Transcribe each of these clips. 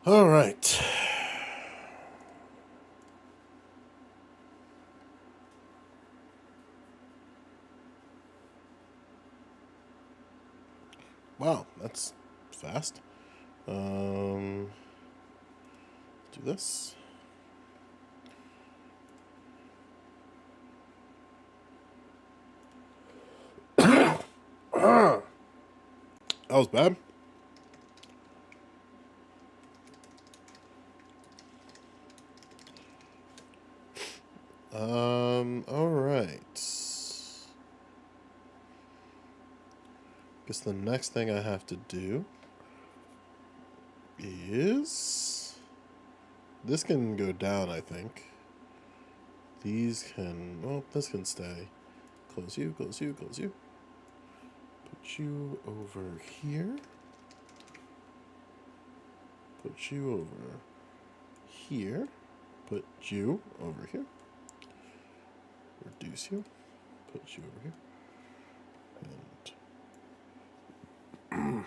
All right. Wow, that's fast. Do this. That was bad. All right. Guess the next thing I have to do is this can go down, I think. These can, well, this can stay. Close you, close you, close you. Put you over here. Put you over here. Put you over here. Reduce you. Put you over here. And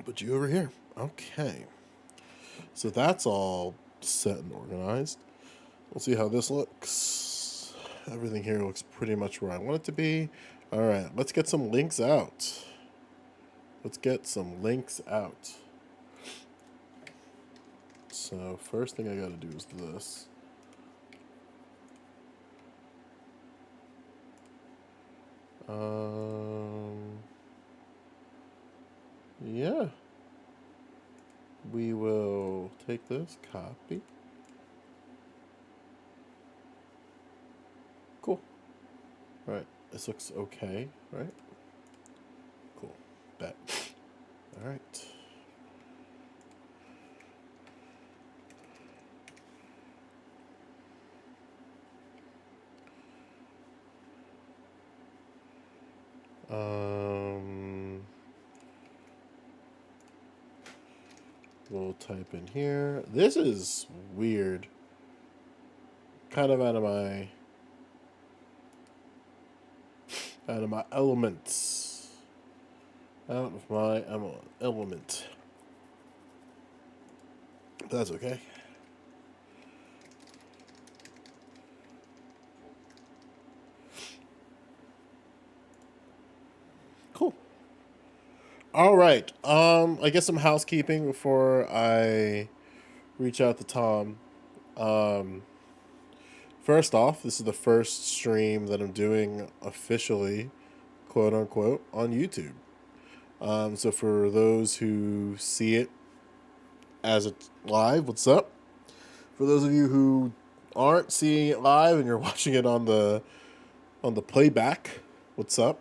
put you over here. Okay. So that's all set and organized. We'll see how this looks. Everything here looks pretty much where I want it to be. All right, let's get some links out. Let's get some links out. So first thing I got to do is this. Yeah. We will take this, copy. Cool. All right, this looks okay, right? Cool, bet. All right. We'll type in here. This is weird. Kind of out of my elements. Out of my element. That's okay. Cool. All right. I guess some housekeeping before I reach out to Tom. First off, this is the first stream that I'm doing officially, quote unquote, on YouTube. So for those who see it as it's live, what's up? For those of you who aren't seeing it live and you're watching it on the playback, what's up?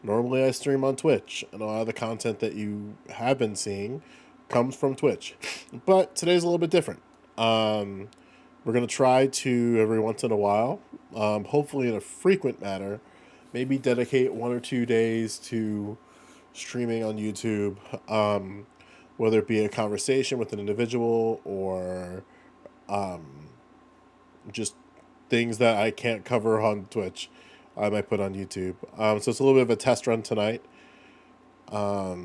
Normally I stream on Twitch, and a lot of the content that you have been seeing comes from Twitch. But today's a little bit different. We're going to try to, every once in a while, hopefully in a frequent manner, maybe dedicate 1 or 2 days to streaming on YouTube, whether it be a conversation with an individual or just things that I can't cover on Twitch. I might put on YouTube. So it's a little bit of a test run tonight. I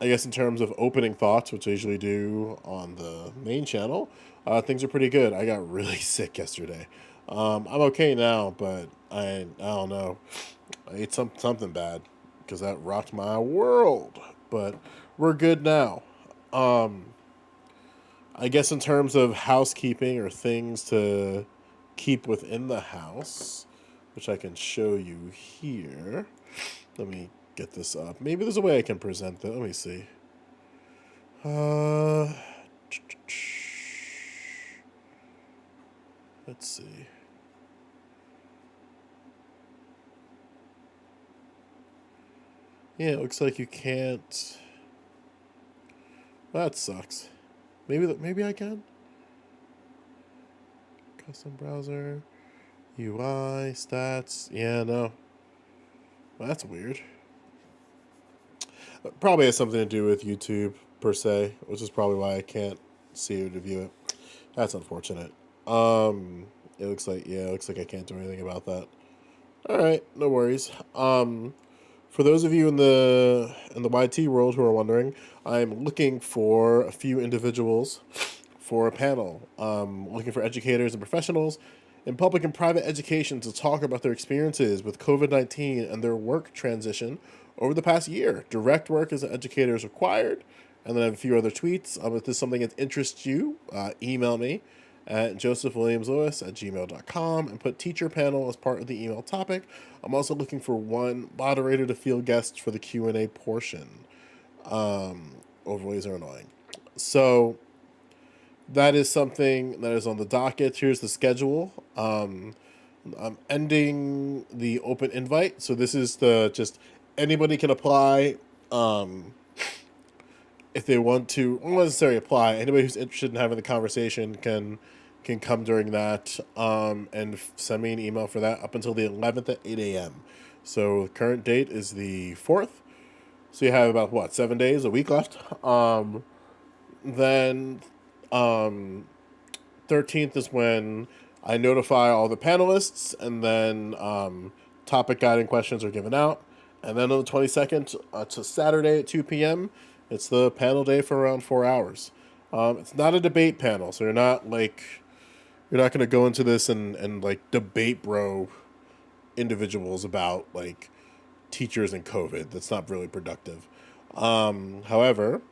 guess in terms of opening thoughts, which I usually do on the main channel, things are pretty good. I got really sick yesterday. I'm okay now, but I don't know. I ate something bad because that rocked my world. But we're good now. I guess in terms of housekeeping or things to keep within the house, which I can show you here. Let me get this up. Maybe there's a way I can present that. Let me see. Let's see. Yeah, it looks like you can't. That sucks. Maybe I can. Custom browser, UI, stats. Yeah, no. Well, that's weird. Probably has something to do with YouTube per se, which is probably why I can't see or view it. That's unfortunate. It looks like I can't do anything about that. All right, no worries. For For those of you in the YT world who are wondering, I'm looking for a few individuals for a panel. Looking for educators and professionals in public and private education to talk about their experiences with COVID-19 and their work transition over the past year. Direct work as an educator is required. And then I have a few other tweets. If this is something that interests you, email me at josephwilliamslewis@gmail.com and put teacher panel as part of the email topic. I'm also looking for one moderator to field guests for the Q&A portion. Overlays are annoying. So that is something that is on the docket. Here's the schedule. I'm ending the open invite. So this is just anybody can apply. If they want to, not necessarily apply, anybody who's interested in having the conversation can come during that, and send me an email for that up until the 11th at 8 a.m. So the current date is the 4th. So you have about, 7 days, a week left. Then 13th is when I notify all the panelists, and then topic guiding questions are given out. And then on the 22nd, to Saturday at 2 p.m., it's the panel day for around 4 hours. It's not a debate panel, so you're not going to go into this and debate bro individuals about teachers and COVID. That's not really productive. However,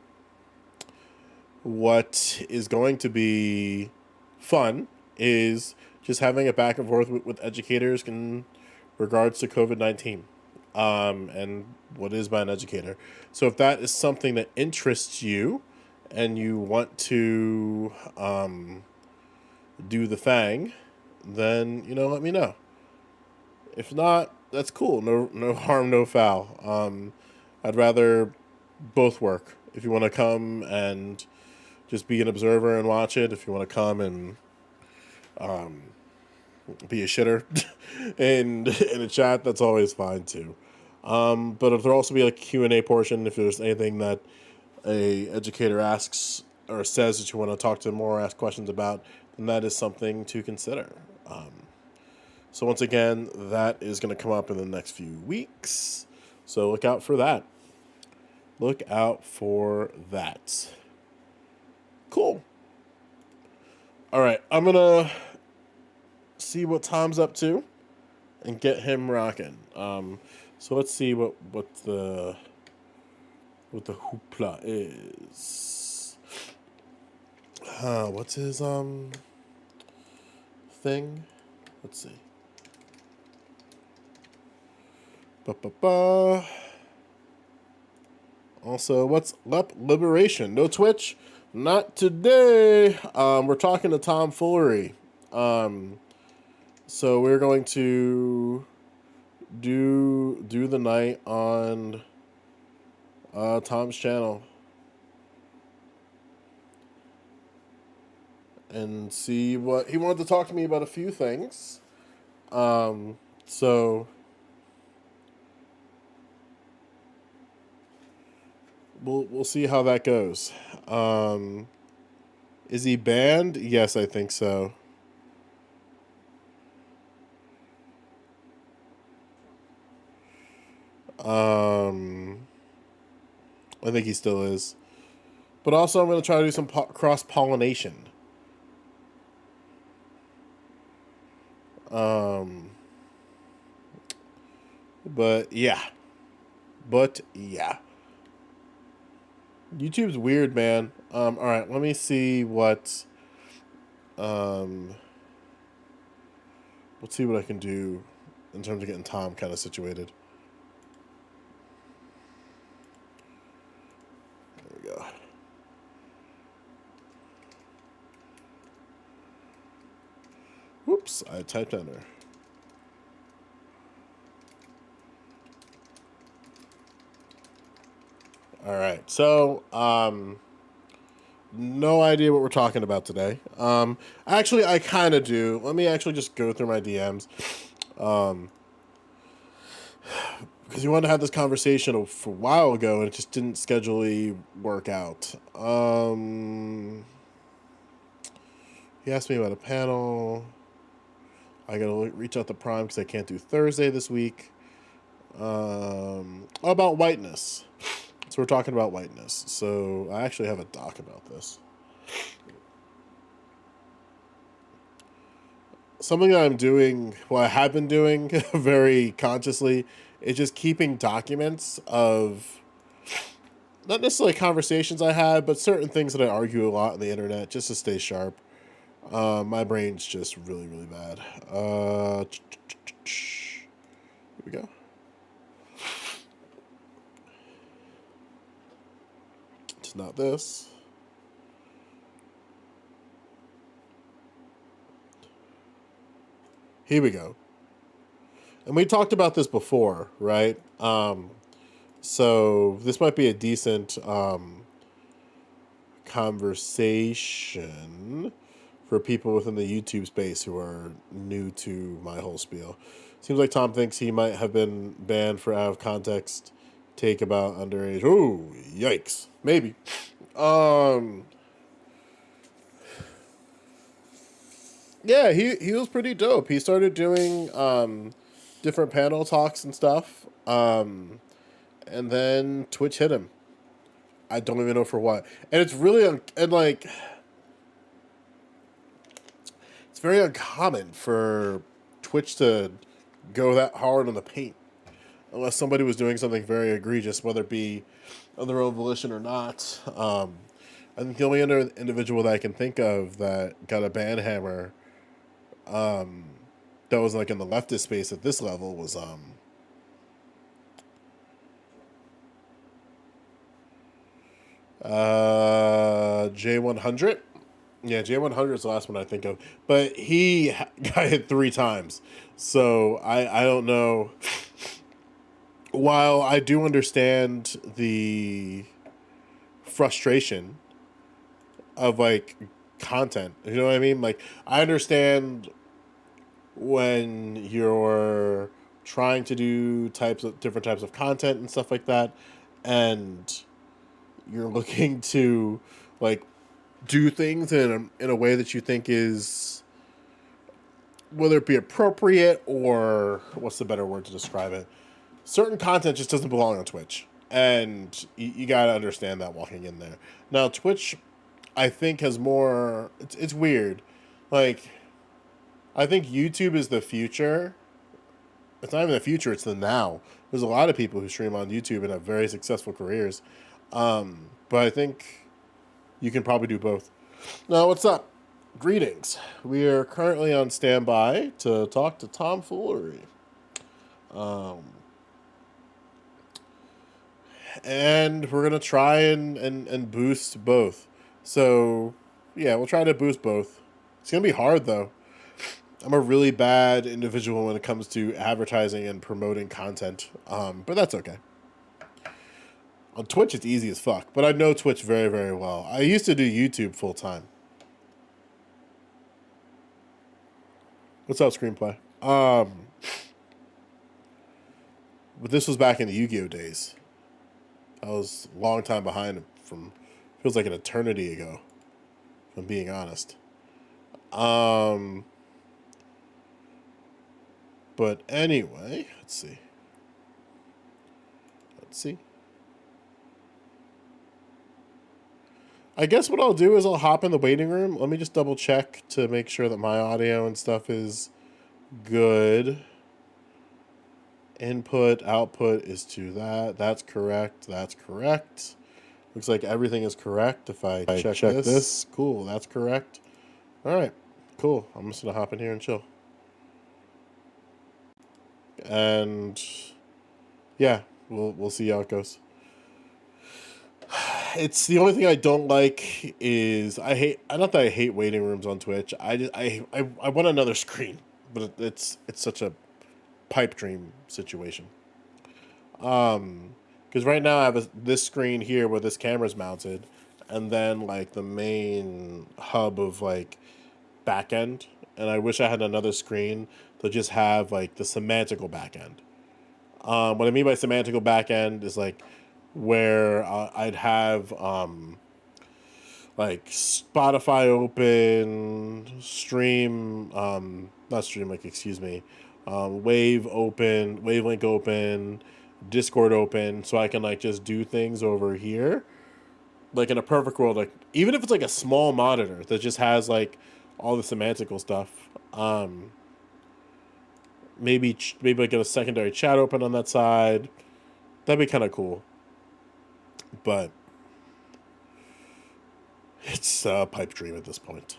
what is going to be fun is just having a back and forth with educators in regards to COVID-19. And what is by an educator. So if that is something that interests you and you want to do the thing, then, let me know. If not, that's cool. No harm, no foul. I'd rather both work. If you want to come and just be an observer and watch it, if you want to come and be a shitter in a chat, that's always fine too. But if there'll also be a Q&A portion, if there's anything that a educator asks or says that you want to talk to them or ask questions about, then that is something to consider. So once again, that is going to come up in the next few weeks. So look out for that. Cool. All right, I'm going to see what Tom's up to and get him rocking. So let's see what the hoopla is. What's his thing? Let's see. Also, what's up? Liberation. No Twitch. Not today. We're talking to Tom Foolery. So we're going to do the night on Tom's channel and see what he wanted to talk to me about. A few things. So we'll see how that goes. Is he banned? Yes, I think so. I think he still is. But also I'm going to try to do some cross-pollination. But yeah. YouTube's weird, man. All right, let me see what let's see what I can do in terms of getting Tom kind of situated. There we go. Whoops, I typed enter. All right, so no idea what we're talking about today. Actually, I kind of do. Let me actually just go through my DMs, because we wanted to have this conversation a while ago, and it just didn't schedulely work out. He asked me about a panel. I gotta reach out to Prime because I can't do Thursday this week. about whiteness. So we're talking about whiteness. So I actually have a doc about this. Something that I'm doing, well, I have been doing very consciously, is just keeping documents of not necessarily conversations I had, but certain things that I argue a lot on the internet just to stay sharp. My brain's just really, really bad. Here we go. It's not this. Here we go. And we talked about this before, right? So this might be a decent conversation for people within the YouTube space who are new to my whole spiel. Seems like Tom thinks he might have been banned for out of context take about underage. Oh, yikes. Maybe. Yeah, he was pretty dope. He started doing different panel talks and stuff. And then Twitch hit him. I don't even know for what. And it's really and like it's very uncommon for Twitch to go that hard on the paint unless somebody was doing something very egregious, whether it be of their own volition or not. I think the only other individual that I can think of that got a ban hammer that was like in the leftist space at this level was J100. Yeah, J100 is the last one I think of, but he got hit 3 times, so I don't know. While I do understand the frustration of like content, you know what I mean? Like I understand when you're trying to do different types of content and stuff like that, and you're looking to like do things in a way that you think is, whether it be appropriate or what's the better word to describe it, certain content just doesn't belong on Twitch, and you gotta understand that walking in there. Now Twitch, I think, has more. It's weird, like I think YouTube is the future. It's not even the future; it's the now. There's a lot of people who stream on YouTube and have very successful careers, but I think you can probably do both. Now, what's up? Greetings. We are currently on standby to talk to Tom Foolery. And we're going to try and boost both. So, yeah, we'll try to boost both. It's going to be hard, though. I'm a really bad individual when it comes to advertising and promoting content, but that's okay. On Twitch, it's easy as fuck, but I know Twitch very, very well. I used to do YouTube full time. What's up, Screenplay? But this was back in the Yu-Gi-Oh days. I was a long time behind from, feels like an eternity ago, if I'm being honest. But anyway, let's see. I guess what I'll do is I'll hop in the waiting room. Let me just double check to make sure that my audio and stuff is good. Input, output is to that. That's correct. Looks like everything is correct. If I check this, cool, that's correct. All right, cool. I'm just going to hop in here and chill. And yeah, we'll see how it goes. It's the only thing I don't like is not that I hate waiting rooms on Twitch. I want another screen, but it's such a pipe dream situation. Because right now I have this screen here where this camera's mounted, and then like the main hub of like back end, and I wish I had another screen to just have like the semantical back end. What I mean by semantical back end is like where I'd have like Spotify open, stream, not stream, like, excuse me, Wave open, Wavelink open, Discord open so I can like just do things over here. Like in a perfect world, like even if it's like a small monitor that just has like all the semantical stuff, maybe like get a secondary chat open on that side. That'd be kind of cool. But it's a pipe dream at this point.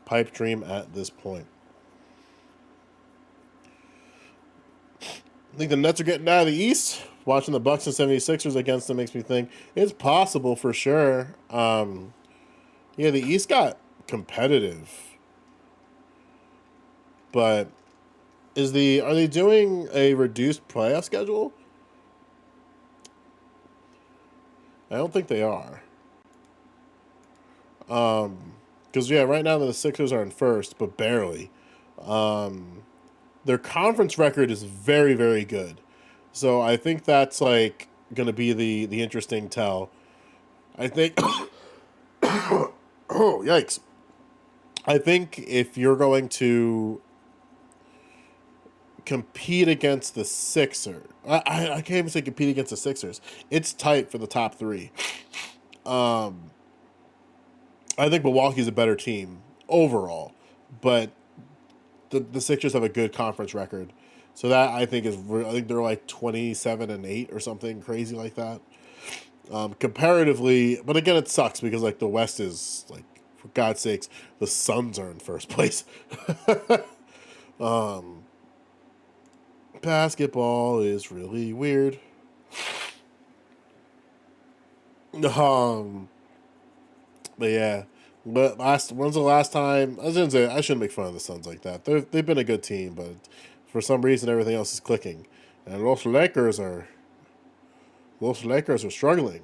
Pipe dream at this point. I think the Nets are getting out of the East. Watching the Bucks and 76ers against them makes me think it's possible for sure. Yeah, the East got competitive. But are they doing a reduced playoff schedule? I don't think they are. Because yeah, right now the Sixers are in first, but barely. Their conference record is very, very good. So I think that's like going to be the interesting tell. I think. Oh, yikes. I think if you're going to compete against the Sixers, I can't even say compete against the Sixers. It's tight for the top three. I think Milwaukee's a better team overall, but the Sixers have a good conference record. So that I think I think they're like 27-8 or something crazy like that. Comparatively, but again, it sucks because like the West is like, for God's sakes, the Suns are in first place. Basketball is really weird. But yeah, when's the last time? I shouldn't make fun of the Suns like that. They've been a good team, but for some reason everything else is clicking, and Los Lakers are struggling.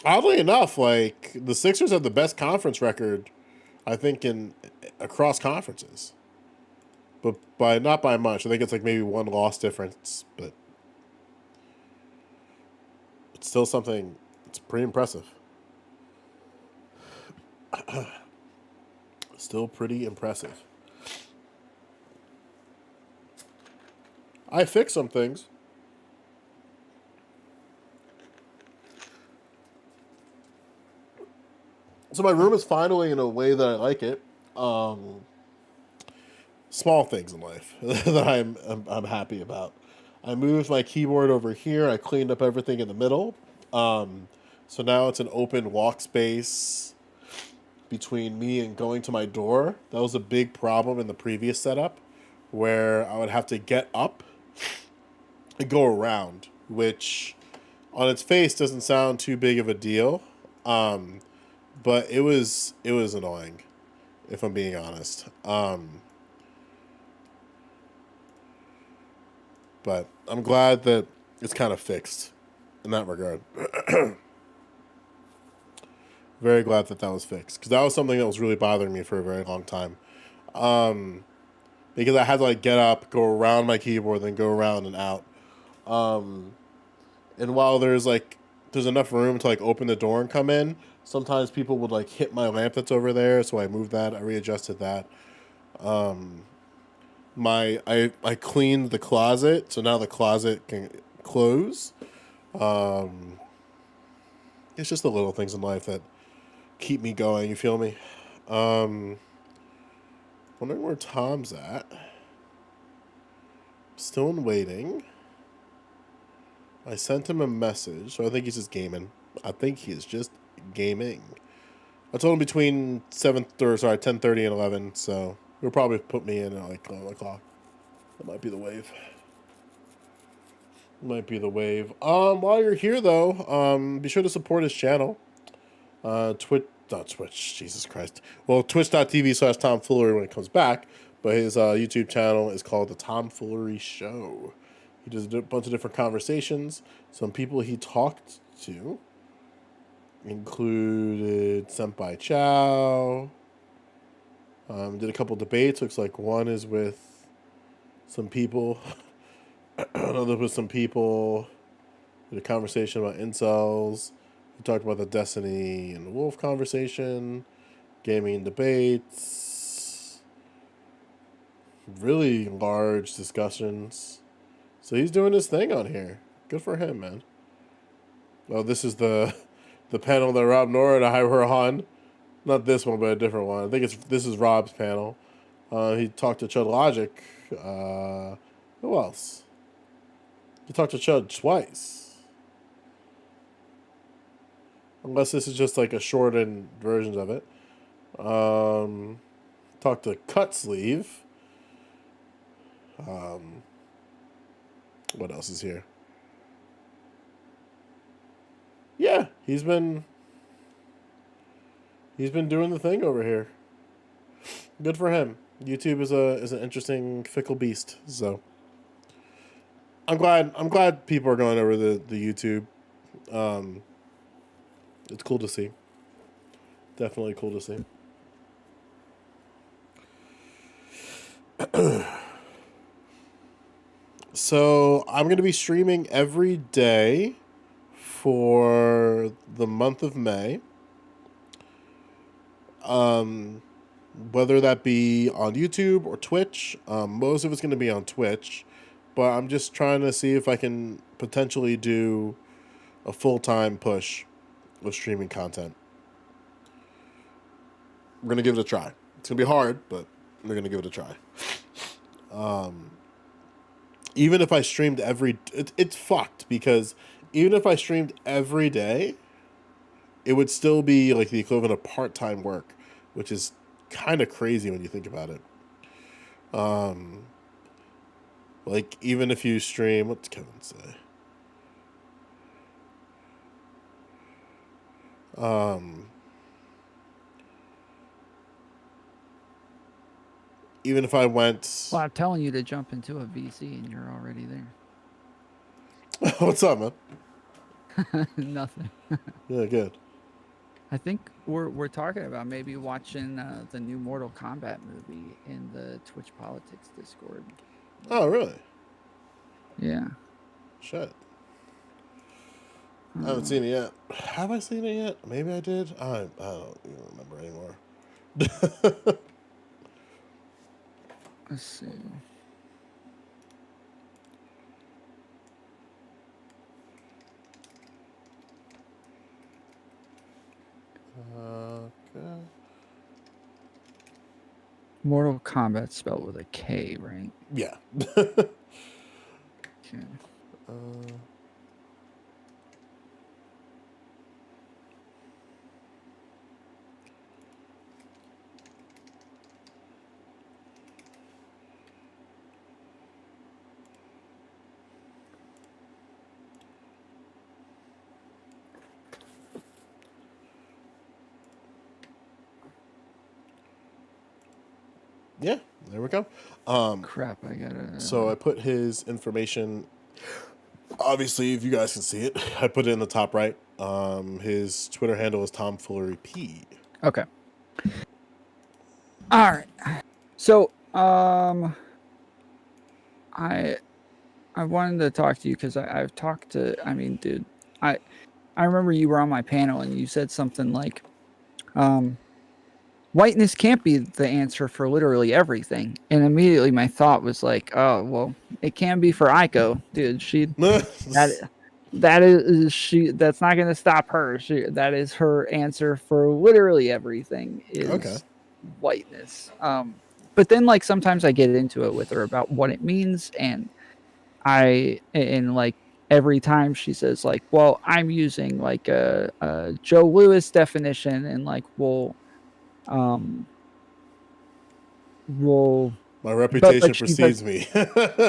Oddly enough, like the Sixers have the best conference record, I think, in across conferences, but not by much. I think it's like maybe one loss difference, but it's still something. It's pretty impressive. Still pretty impressive. I fixed some things. So my room is finally in a way that I like it. Small things in life that I'm happy about. I moved my keyboard over here. I cleaned up everything in the middle. So now it's an open walk space between me and going to my door. That was a big problem in the previous setup, where I would have to get up and go around, which on its face doesn't sound too big of a deal. But it was annoying, if I'm being honest. But I'm glad that it's kind of fixed in that regard. Very glad that was fixed, because that was something that was really bothering me for a very long time. Because I had to like get up, go around my keyboard, then go around and out. And while there's enough room to like open the door and come in, sometimes people would like hit my lamp that's over there, so I moved that. I readjusted that. I cleaned the closet, so now the closet can close. It's just the little things in life that keep me going. You feel me? Wondering where Tom's at. Still in waiting. I sent him a message, so I think he's just gaming. I told him between 10:30 and 11, so he'll probably put me in at like 11 o'clock. That might be the wave. While you're here though, be sure to support his channel. Twitch, Jesus Christ. Well, twitch.tv/Tom Foolery when it comes back, but his YouTube channel is called The Tom Foolery Show. He does a bunch of different conversations. Some people he talked to included Senpai Chow. Did a couple debates. Looks like one is with some people. Another with some people. Did a conversation about incels. We talked about the Destiny and the Wolf conversation. Gaming debates. really large discussions. So he's doing his thing on here. Good for him, man. Oh, this is the panel that Rob Nora and I were on. Not this one, but a different one. I think this is Rob's panel. He talked to Chud Logic. Who else? He talked to Chud twice. Unless this is just like a shortened version of it. Talked to Cut Sleeve. What else is here? Yeah, he's been doing the thing over here. Good for him. YouTube is an interesting fickle beast. So I'm glad people are going over the YouTube. It's cool to see. Definitely cool to see. So I'm going to be streaming every day for the month of May. Whether that be on YouTube or Twitch. Most of it's going to be on Twitch. But I'm just trying to see if I can potentially do a full-time push with streaming content. We're going to give it a try. It's going to be hard, but we're going to give it a try. Even if I streamed it's fucked, because even if I streamed every day, it would still be like the equivalent of part-time work, which is kind of crazy when you think about it. Like, even if you stream, what's Kevin say? Even if I went... Well, I'm telling you to jump into a VC and you're already there. What's up, man? Nothing. Yeah, good. I think we're talking about maybe watching the new Mortal Kombat movie in the Twitch Politics Discord. Oh, really? Yeah. Shit. I haven't seen it yet. Have I seen it yet? Maybe I did. I don't even remember anymore. Let's see. Okay. Mortal Kombat spelled with a K, right? Yeah. Okay. Yeah, there we go. Crap, I gotta... So I put his information, obviously, if you guys can see it, I put it in the top right. His Twitter handle is Tom Foolery P. Okay. All right. So, I wanted to talk to you because I've talked to... I mean, dude, I remember you were on my panel and you said something like, whiteness can't be the answer for literally everything. And immediately my thought was like, oh, well, it can be for Aiko, dude. That's not going to stop her. That is her answer for literally everything is whiteness. But then like sometimes I get into it with her about what it means. And like every time she says like, well, I'm using like a Joe Lewis definition and like, well, my reputation precedes me.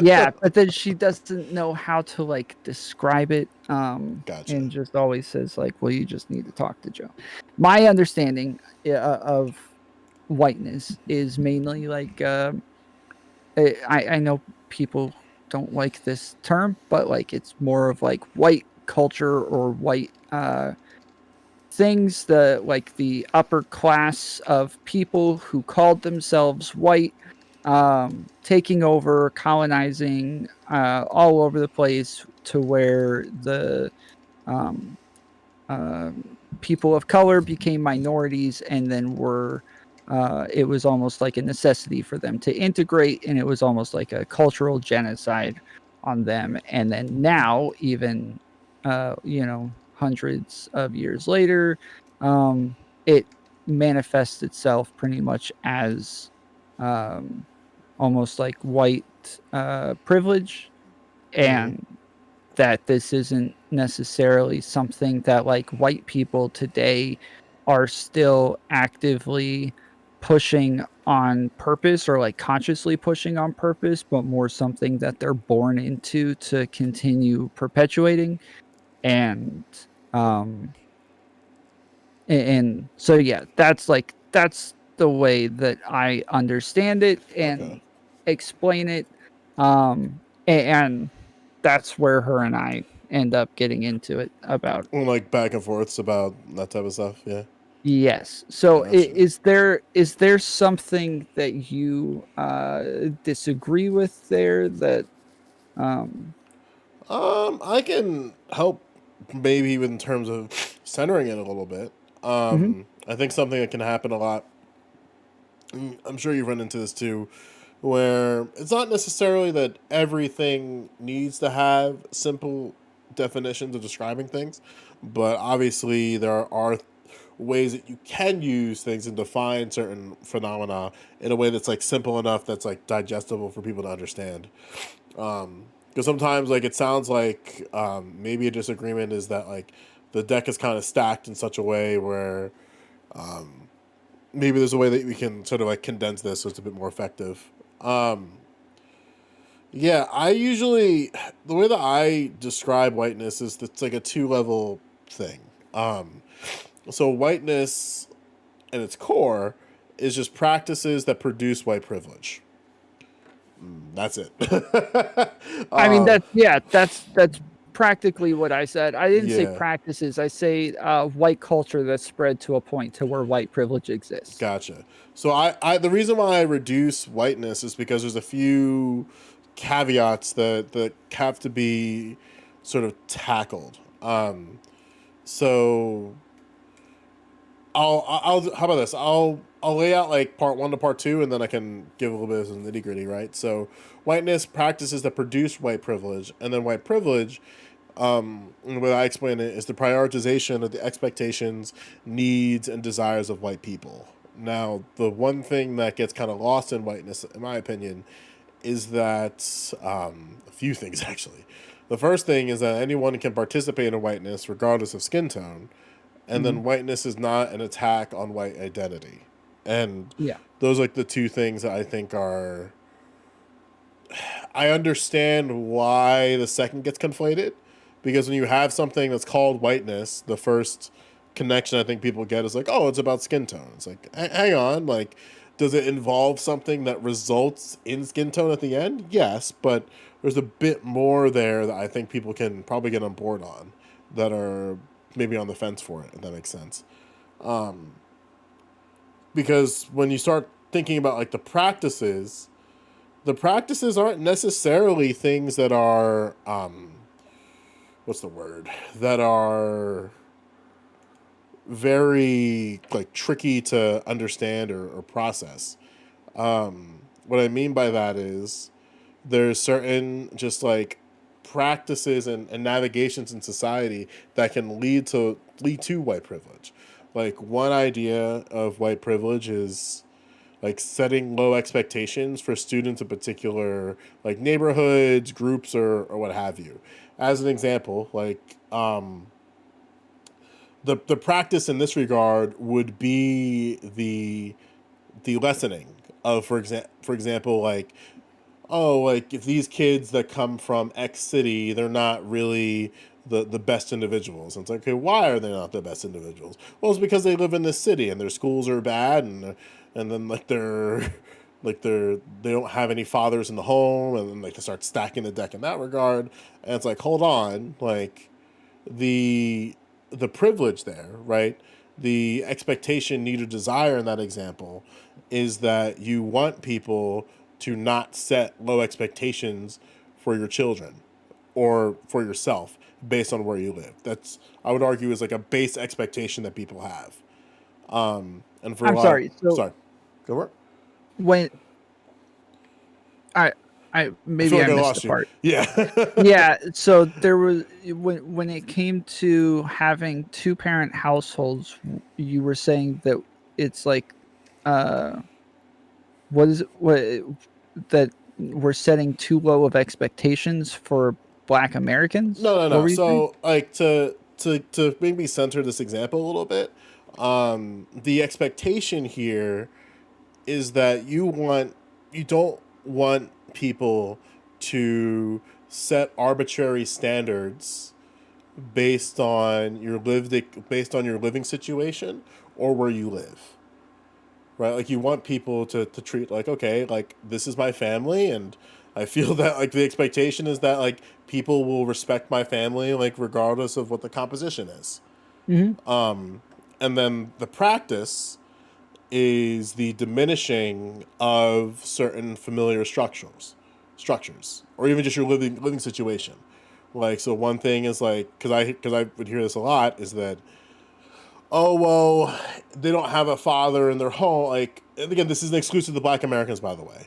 Yeah, but then she doesn't know how to like describe it. Gotcha. And just always says like, well, you just need to talk to Joe. My understanding of whiteness is mainly like, I know people don't like this term, but like it's more of like white culture or white things, the upper class of people who called themselves white, taking over, colonizing all over the place to where the people of color became minorities and then were it was almost like a necessity for them to integrate, and it was almost like a cultural genocide on them. And then now, even hundreds of years later, it manifests itself pretty much as um, almost like white privilege, Mm-hmm. and that this isn't necessarily something that like white people today are still actively pushing on purpose or like consciously pushing on purpose, but more something that they're born into to continue perpetuating. And um and so yeah, that's the way that I understand it Okay. and explain it. And that's where her and I end up getting into it about. Like back and forths about that type of stuff. Yeah. Yes. So Gotcha. is there something that you disagree with there that um I can help maybe even in terms of centering it a little bit. mhm, I think something that can happen a lot. I'm sure you've run into this too, where it's not necessarily that everything needs to have simple definitions of describing things, but obviously there are ways that you can use things and define certain phenomena in a way that's like simple enough that's like digestible for people to understand. Because sometimes like it sounds like maybe a disagreement is that like the deck is kind of stacked in such a way where maybe there's a way that we can sort of like condense this so it's a bit more effective. Yeah, I usually the way that I describe whiteness is it's like a two-level thing. Um, so whiteness at its core is just practices that produce white privilege. That's it. I mean uh, that yeah, that's practically what I said. I didn't say yeah, practices. I say white culture that's spread to a point to where white privilege exists. gotcha. So I the reason why I reduce whiteness is because there's a few caveats that have to be sort of tackled. So I'll how about this? I'll lay out like part one to part two, and then I can give a little bit of some nitty gritty, right? So, whiteness practices that produce white privilege, and then white privilege. And the way I explain it is the prioritization of the expectations, needs, and desires of white people. Now, the one thing that gets kind of lost in whiteness, in my opinion, is that a few things actually. The first thing is that anyone can participate in whiteness regardless of skin tone, and Mhm. then whiteness is not an attack on white identity. And Yeah. those are like the two things that I think are. I understand why the second gets conflated, because when you have something that's called whiteness, the first connection I think people get is like, oh, it's about skin tone. It's like, hang on, like, does it involve something that results in skin tone at the end? Yes, but there's a bit more there that I think people can probably get on board on that are maybe on the fence for it, if that makes sense. Because when you start thinking about like the practices aren't necessarily things that are what's the word, that are very like tricky to understand or process. What I mean by that is there's certain just like practices and navigations in society that can lead to white privilege. Like one idea of white privilege is like setting low expectations for students in particular like neighborhoods, groups, or what have you. As an example, like the practice in this regard would be the lessening of for example like, oh, like if these kids that come from X city, they're not really the best individuals. And it's like, okay, why are they not the best individuals? Well, it's because they live in this city and their schools are bad, and then like they don't have any fathers in the home, and then like they start stacking the deck in that regard. And it's like, hold on, like the the privilege there, right? The expectation, need, or desire in that example is that you want people to not set low expectations for your children or for yourself based on where you live. That's, I would argue, is like a base expectation that people have. And for a I'm lot of, sorry. So sorry. Go work. when I I feel maybe like I I missed the lost you. part. Yeah. Yeah, so there was when it came to having two-parent households, you were saying that it's like uh what is it what that we're setting too low of expectations for Black Americans? No, no, What no. were you saying? So, like, to make me center this example a little bit, the expectation here is that you don't want people to set arbitrary standards based on your living situation or where you live, right? Like you want people to treat like, okay, like this is my family, and I feel that like the expectation is that like people will respect my family like regardless of what the composition is. Mhm. And then the practice is the diminishing of certain familiar structures, or even just your living situation. Like, so one thing is like, because I would hear this a lot, is that, oh well, they don't have a father in their home. Like, and again, this isn't exclusive to Black Americans, by the way.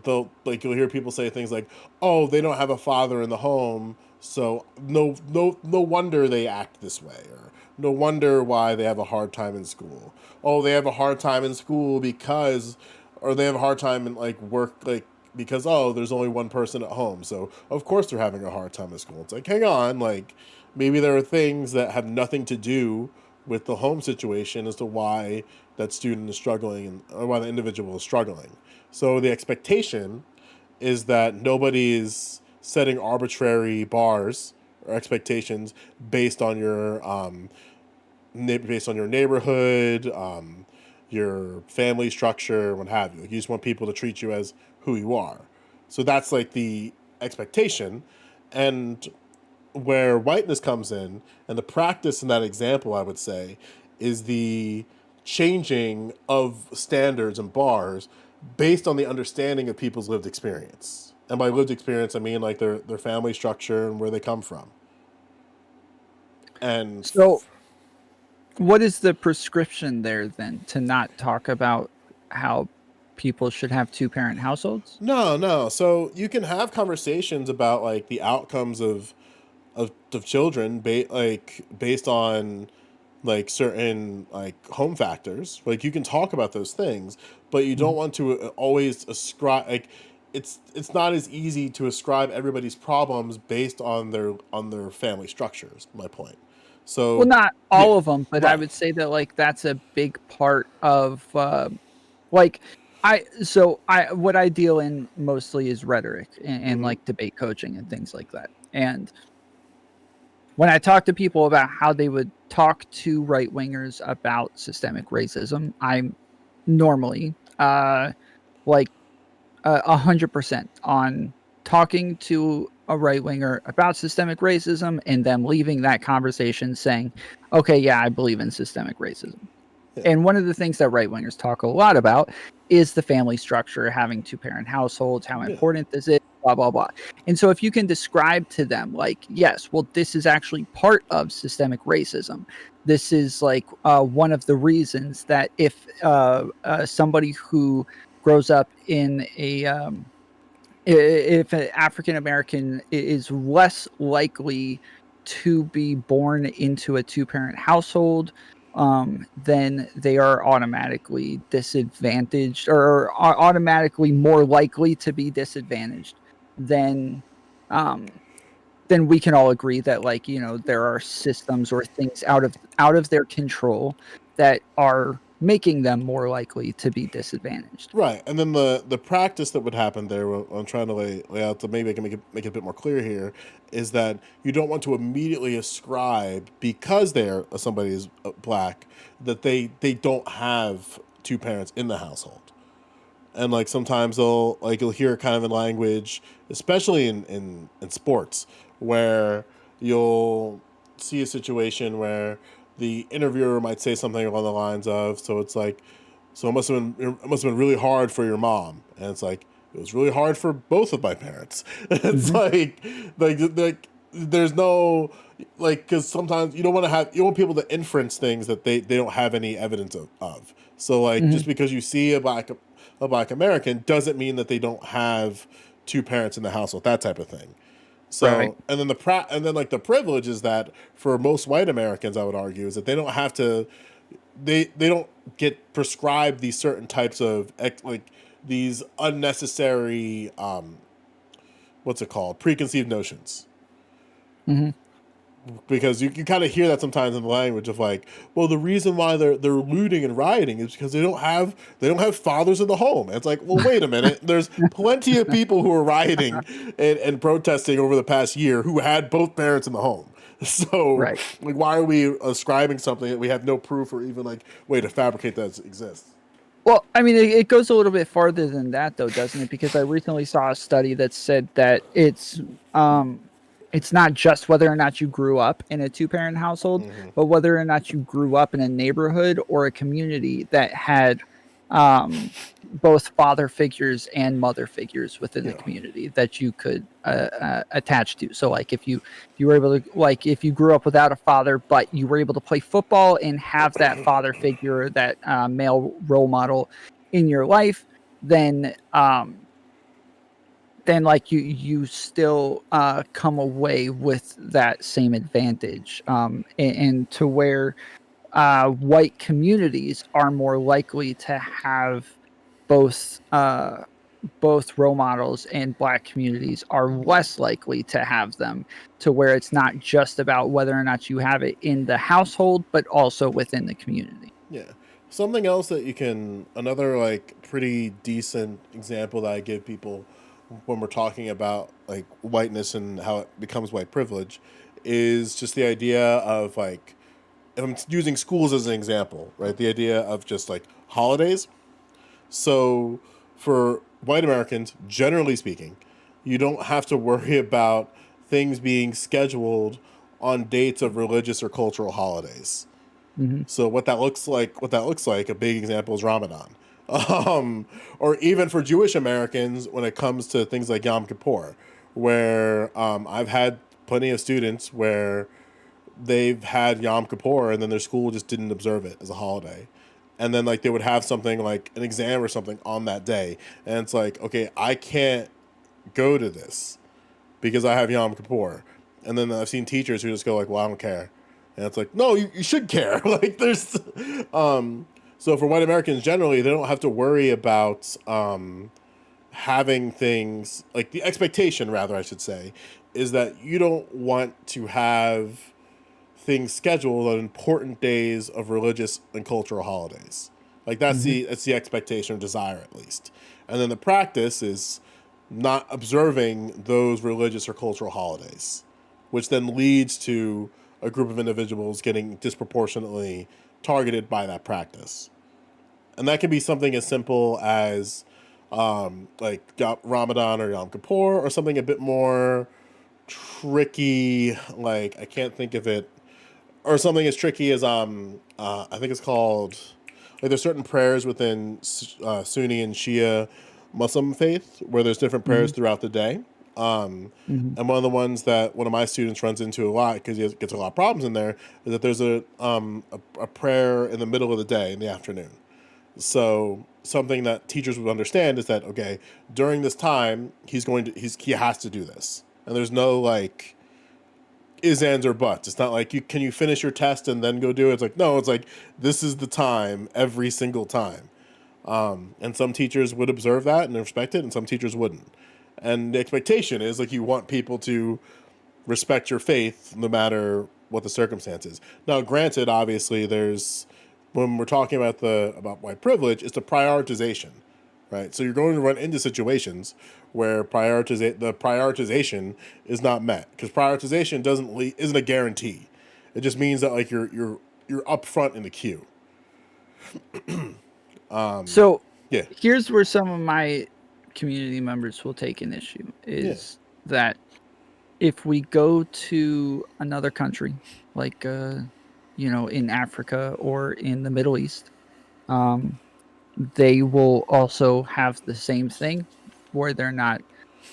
Though, like you'll hear people say things like, "Oh, they don't have a father in the home, so no wonder they act this way," or "No wonder why they have a hard time in school." Oh, they have a hard time in school because, or they have a hard time in like work, like because oh, there's only one person at home, so of course they're having a hard time in school. It's like, hang on, like maybe there are things that have nothing to do with the home situation as to why that student is struggling and or why the individual is struggling. So the expectation is that nobody is setting arbitrary bars or expectations based on your neighborhood, your family structure, what have you. Like you just want people to treat you as who you are. So that's like the expectation, and where whiteness comes in and the practice in that example, I would say, is the changing of standards and bars based on the understanding of people's lived experience. And by lived experience, I mean like their family structure and where they come from. And So, what is the prescription there then to not talk about how people should have two-parent households? no, no. So you can have conversations about like the outcomes of children, like based on like certain like home factors. Like you can talk about those things, but you don't Mhm. want to always ascribe like it's not as easy to ascribe everybody's problems based on their family structures. My point. Well, So not yeah, all of them, but I right. would say that, like, that's a big part of, like, I what I deal in mostly is rhetoric and, Mm-hmm. like, debate coaching and things like that, and when I talk to people about how they would talk to right wingers about systemic racism, I'm normally, like, 100% on talking to a right winger about systemic racism and them leaving that conversation saying, okay, yeah, I believe in systemic racism. Yeah, And one of the things that right wingers talk a lot about is the family structure, having two parent households, how yeah, important this is, blah, blah, blah. And so if you can describe to them, like, yes, well, this is actually part of systemic racism. This is like one of the reasons that if somebody who grows up in a if an African American is less likely to be born into a two-parent household, then they are automatically disadvantaged or are automatically more likely to be disadvantaged than um, then we can all agree that, like, you know, there are systems or things out of their control that are making them more likely to be disadvantaged. right. And then the practice that would happen there, what I'm trying to lay out, to maybe I can make it a bit more clear here, is that you don't want to immediately ascribe because they're somebody is black that they don't have two parents in the household. And like sometimes they'll like you'll hear kind of in language, especially in sports, where you'll see a situation where the interviewer might say something along the lines of, so it's like, so it must have been really hard for your mom, and it's like it was really hard for both of my parents. It's Mhm. like there's no like, because sometimes you don't want to have, you want people to inference things that they don't have any evidence of. So like, Hmm. just because you see a black American doesn't mean that they don't have two parents in the household, that type of thing. Right. So, and then and then like the privilege is that for most white Americans, I would argue, is that they don't have to, they don't get prescribed these certain types of like these unnecessary what's it called, preconceived notions. Hmm. Because you kind of hear that sometimes in the language of like, well, the reason why they're looting and rioting is because they don't have fathers in the home. And it's like, well, wait a minute. There's plenty of people who are rioting and protesting over the past year who had both parents in the home. So Right. like, why are we ascribing something that we have no proof or even like way to fabricate that exists? Well, I mean, it goes a little bit farther than that, though, doesn't it? Because I recently saw a study that said that it's not just whether or not you grew up in a two-parent household, Mm-hmm. but whether or not you grew up in a neighborhood or a community that had um, both father figures and mother figures within the Yeah. community that you could attach to. So, like, if you were able to, like, if you grew up without a father, but you were able to play football and have that father figure, that male role model in your life, then like you still come away with that same advantage, and to where white communities are more likely to have both both role models, and black communities are less likely to have them, to where it's not just about whether or not you have it in the household, but also within the community. Yeah. Something else that you can, another like pretty decent example that I give people when we're talking about like whiteness and how it becomes white privilege is just the idea of like, and I'm using schools as an example, right? The idea of just like holidays. So for white Americans, generally speaking, you don't have to worry about things being scheduled on dates of religious or cultural holidays. Hmm. So what that looks like, a big example is Ramadan. Or even for Jewish Americans, when it comes to things like Yom Kippur, where I've had plenty of students where they've had Yom Kippur and then their school just didn't observe it as a holiday. And then like they would have something like an exam or something on that day. And it's like, okay, I can't go to this because I have Yom Kippur. And then I've seen teachers who just go like, well, I don't care. And it's like, no, you should care. Like there's, so for white Americans generally, they don't have to worry about having things like the expectation, rather, I should say, is that you don't want to have things scheduled on important days of religious and cultural holidays. Like Hmm. that's the expectation or desire at least. And then the practice is not observing those religious or cultural holidays, which then leads to a group of individuals getting disproportionately targeted by that practice. And that can be something as simple as like Ramadan or Yom Kippur, or something a bit more tricky. Like I can't think of it, or something as tricky as I think it's called, like there's certain prayers within Sunni and Shia Muslim faith where there's different Hmm. prayers throughout the day. Um, Hmm. and one of the ones that one of my students runs into a lot because he gets a lot of problems in there is that there's a prayer in the middle of the day in the afternoon. So something that teachers would understand is that okay, during this time he has to do this, and there's no like is ands or buts. It's not like can you finish your test and then go do it. It's like no, it's like this is the time every single time. And some teachers would observe that and respect it, and some teachers wouldn't. And the expectation is like you want people to respect your faith no matter what the circumstances. Now, granted, obviously, there's when we're talking about white privilege, it's the prioritization, right? So you're going to run into situations where the prioritization is not met because prioritization isn't a guarantee. It just means that like you're up front in the queue. So Yeah, here's where some of my community members will take an issue, yeah. is that if we go to another country, like in Africa or in the Middle East, um, they will also have the same thing, where they're not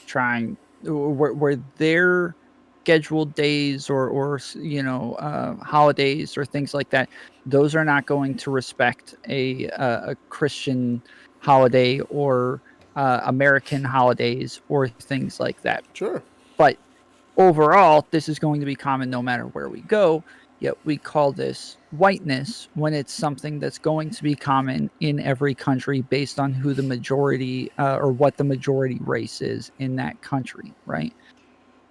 trying, where they're scheduled days or holidays or things like that, those are not going to respect a Christian holiday or American holidays or things like that. Sure. But overall, this is going to be common no matter where we go. Yet we call this whiteness when it's something that's going to be common in every country based on who the majority or what the majority race is in that country, right?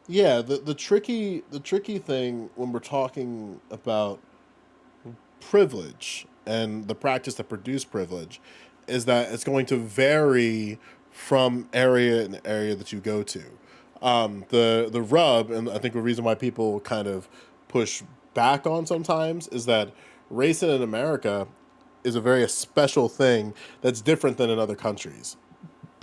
Yeah, the tricky thing when we're talking about privilege and the practice that produce privilege is that it's going to vary from area and area that you go to. The rub, and I think the reason why people kind of push back on sometimes is that racing in America is a very special thing that's different than in other countries.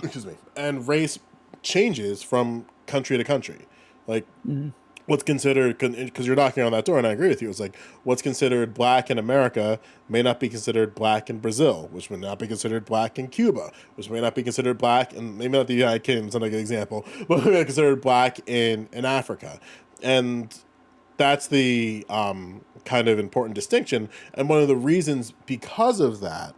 Excuse me. And race changes from country to country. Like, Mm-hmm. what's considered, because you're knocking on that door, and I agree with you. It's like what's considered black in America may not be considered black in Brazil, which may not be considered black in Cuba, which may not be considered black, and maybe not the United Kingdom is not a good example, but may not be considered black in Africa, and that's the kind of important distinction. And one of the reasons because of that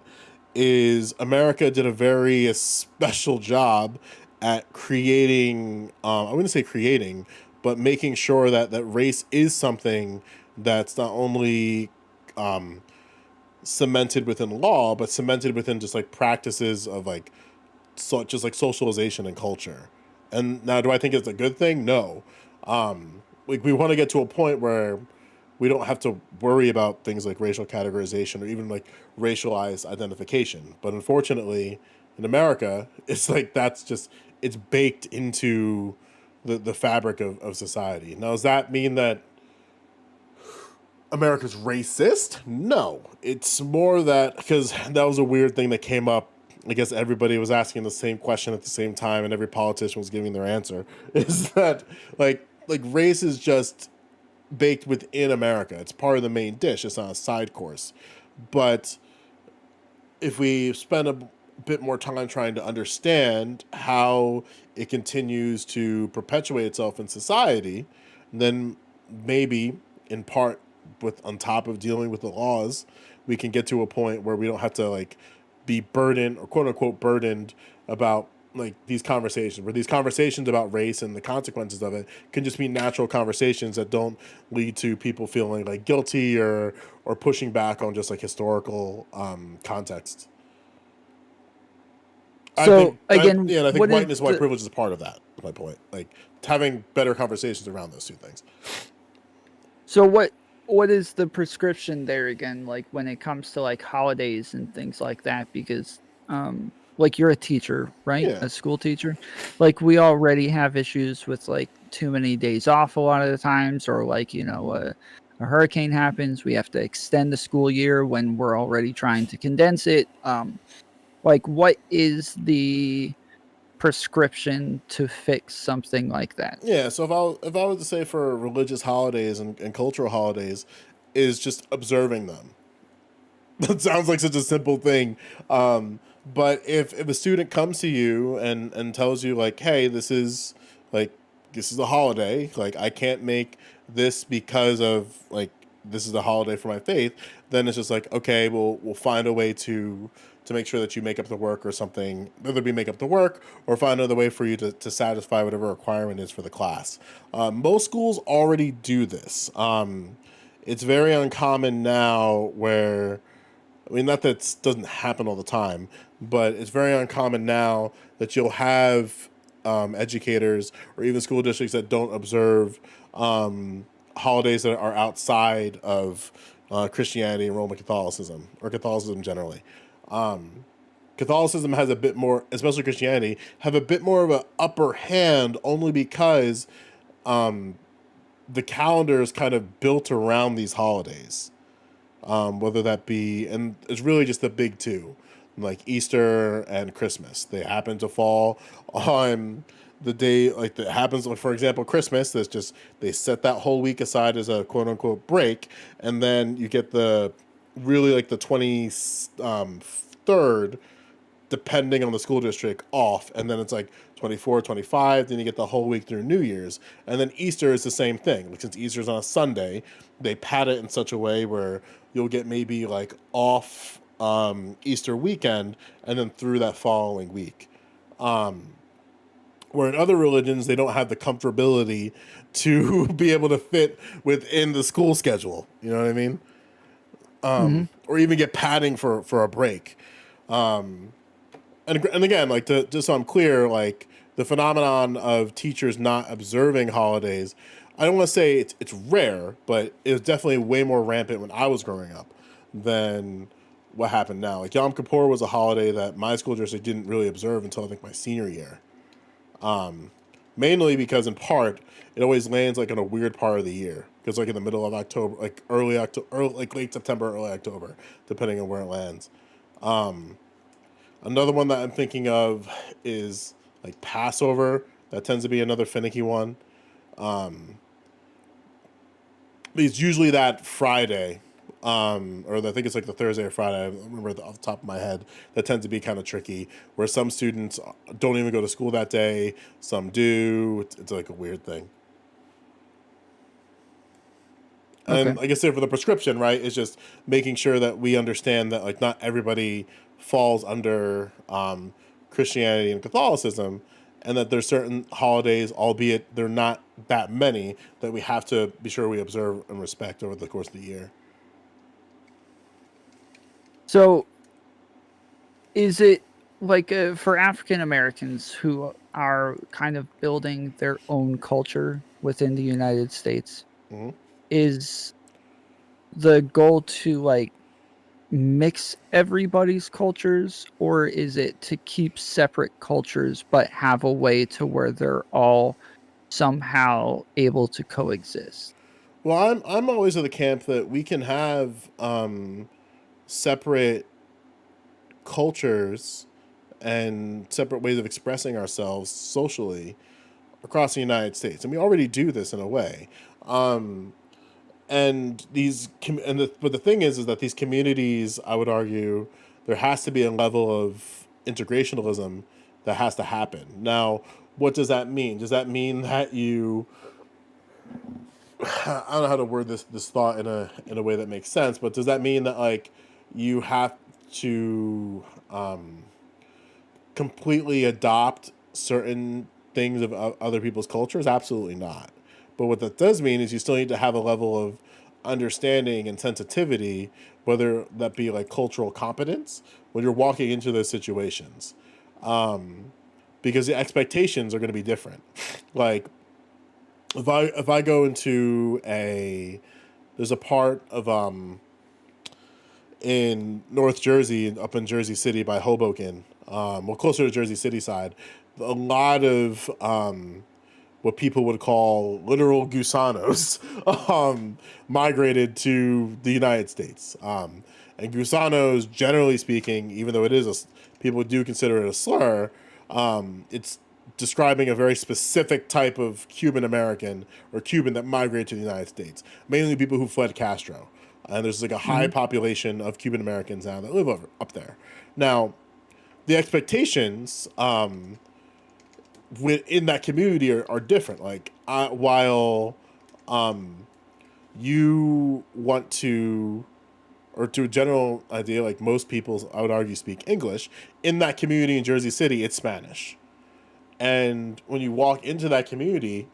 is America did a very special job at creating, I wouldn't say creating, but making sure that race is something that's not only cemented within law, but cemented within just like practices of like, just like socialization and culture. And now, do I think it's a good thing? No. Like we want to get to a point where we don't have to worry about things like racial categorization or even like racialized identification. But unfortunately, in America, it's like it's baked into the fabric of society. Now, does that mean that America's racist? No. It's more that, because that was a weird thing that came up. I guess everybody was asking the same question at the same time and every politician was giving their answer. Is that like race is just baked within America. It's part of the main dish. It's not a side course. But if we spend a bit more time trying to understand how it continues to perpetuate itself in society, then maybe in part with on top of dealing with the laws, we can get to a point where we don't have to like be burdened or quote unquote burdened about like these conversations, where these conversations about race and the consequences of it can just be natural conversations that don't lead to people feeling like guilty or pushing back on just like historical context. So I again, think whiteness, white privilege is part of that. My point, like having better conversations around those two things. So what is the prescription there again? Like when it comes to like holidays and things like that, because like you're a teacher, right? Yeah. A school teacher. Like we already have issues with like too many days off a lot of the times, or like a hurricane happens, we have to extend the school year when we're already trying to condense it. Like what is the prescription to fix something like that? Yeah, so if I was to say for religious holidays and cultural holidays, is just observing them. That sounds like such a simple thing, but if a student comes to you and tells you like, hey, like this is a holiday, like I can't make this because of like this is a holiday for my faith, then it's just like okay, we'll find a way to make sure that you make up the work or something, whether it be make up the work or find another way for you to satisfy whatever requirement is for the class. Most schools already do this. It's very uncommon now where, I mean, not that it doesn't happen all the time, but it's very uncommon now that you'll have educators or even school districts that don't observe holidays that are outside of Christianity and Roman Catholicism or Catholicism generally. Catholicism has a bit more, especially Christianity, have a bit more of an upper hand only because the calendar is kind of built around these holidays. Whether that be, and it's really just the big two, like Easter and Christmas. They happen to fall on the day, like that happens, like for example, Christmas, that's just, they set that whole week aside as a quote unquote break. And then you get the really like the 23rd, depending on the school district, off. And then it's like 24, 25, then you get the whole week through New Year's. And then Easter is the same thing. Like, since Easter's on a Sunday, they pad it in such a way where you'll get maybe like off Easter weekend and then through that following week. Where in other religions, they don't have the comfortability to be able to fit within the school schedule. You know what I mean? Or even get padding for a break. And again, like, just so I'm clear, like, the phenomenon of teachers not observing holidays, I don't want to say it's rare, but it was definitely way more rampant when I was growing up than what happened now. Like, Yom Kippur was a holiday that my school district didn't really observe until I think my senior year. Mainly because, in part, it always lands like in a weird part of the year, because like in the middle of October, like early October, like late September, early October, depending on where it lands. Another one that I'm thinking of is like Passover. That tends to be another finicky one. It's usually that Friday, or I think it's like the Thursday or Friday. I don't remember off the top of my head. That tends to be kind of tricky, where some students don't even go to school that day. Some do. It's like a weird thing. And Okay. like I said, for the prescription, right, it's just making sure that we understand that like not everybody falls under Christianity and Catholicism, and that there's certain holidays, albeit they're not that many, that we have to be sure we observe and respect over the course of the year. So, is it like for African Americans who are kind of building their own culture within the United States? Mm-hmm. Is the goal to like mix everybody's cultures, or is it to keep separate cultures but have a way to where they're all somehow able to coexist? Well, I'm always of the camp that we can have separate cultures and separate ways of expressing ourselves socially across the United States, and we already do this in a way. And but the thing is that these communities, I would argue, there has to be a level of integrationalism that has to happen. Now, what does that mean? Does that mean that you? I don't know how to word this thought in a way that makes sense, but does that mean that like you have to completely adopt certain things of other people's cultures? Absolutely not. But what that does mean is you still need to have a level of understanding and sensitivity, whether that be like cultural competence, when you're walking into those situations. Because the expectations are going to be different. Like, if I go into there's a part of in North Jersey, up in Jersey City by Hoboken, closer to Jersey City side, a lot of what people would call literal gusanos migrated to the United States. And gusanos, generally speaking, even though people do consider it a slur, it's describing a very specific type of Cuban American or Cuban that migrated to the United States, mainly people who fled Castro. And there's like a high population of Cuban Americans now that live up there. Now, the expectations within that community are different. Like, while you want to, or to a general idea, like most people, I would argue, speak English, in that community in Jersey City, it's Spanish. And when you walk into that community,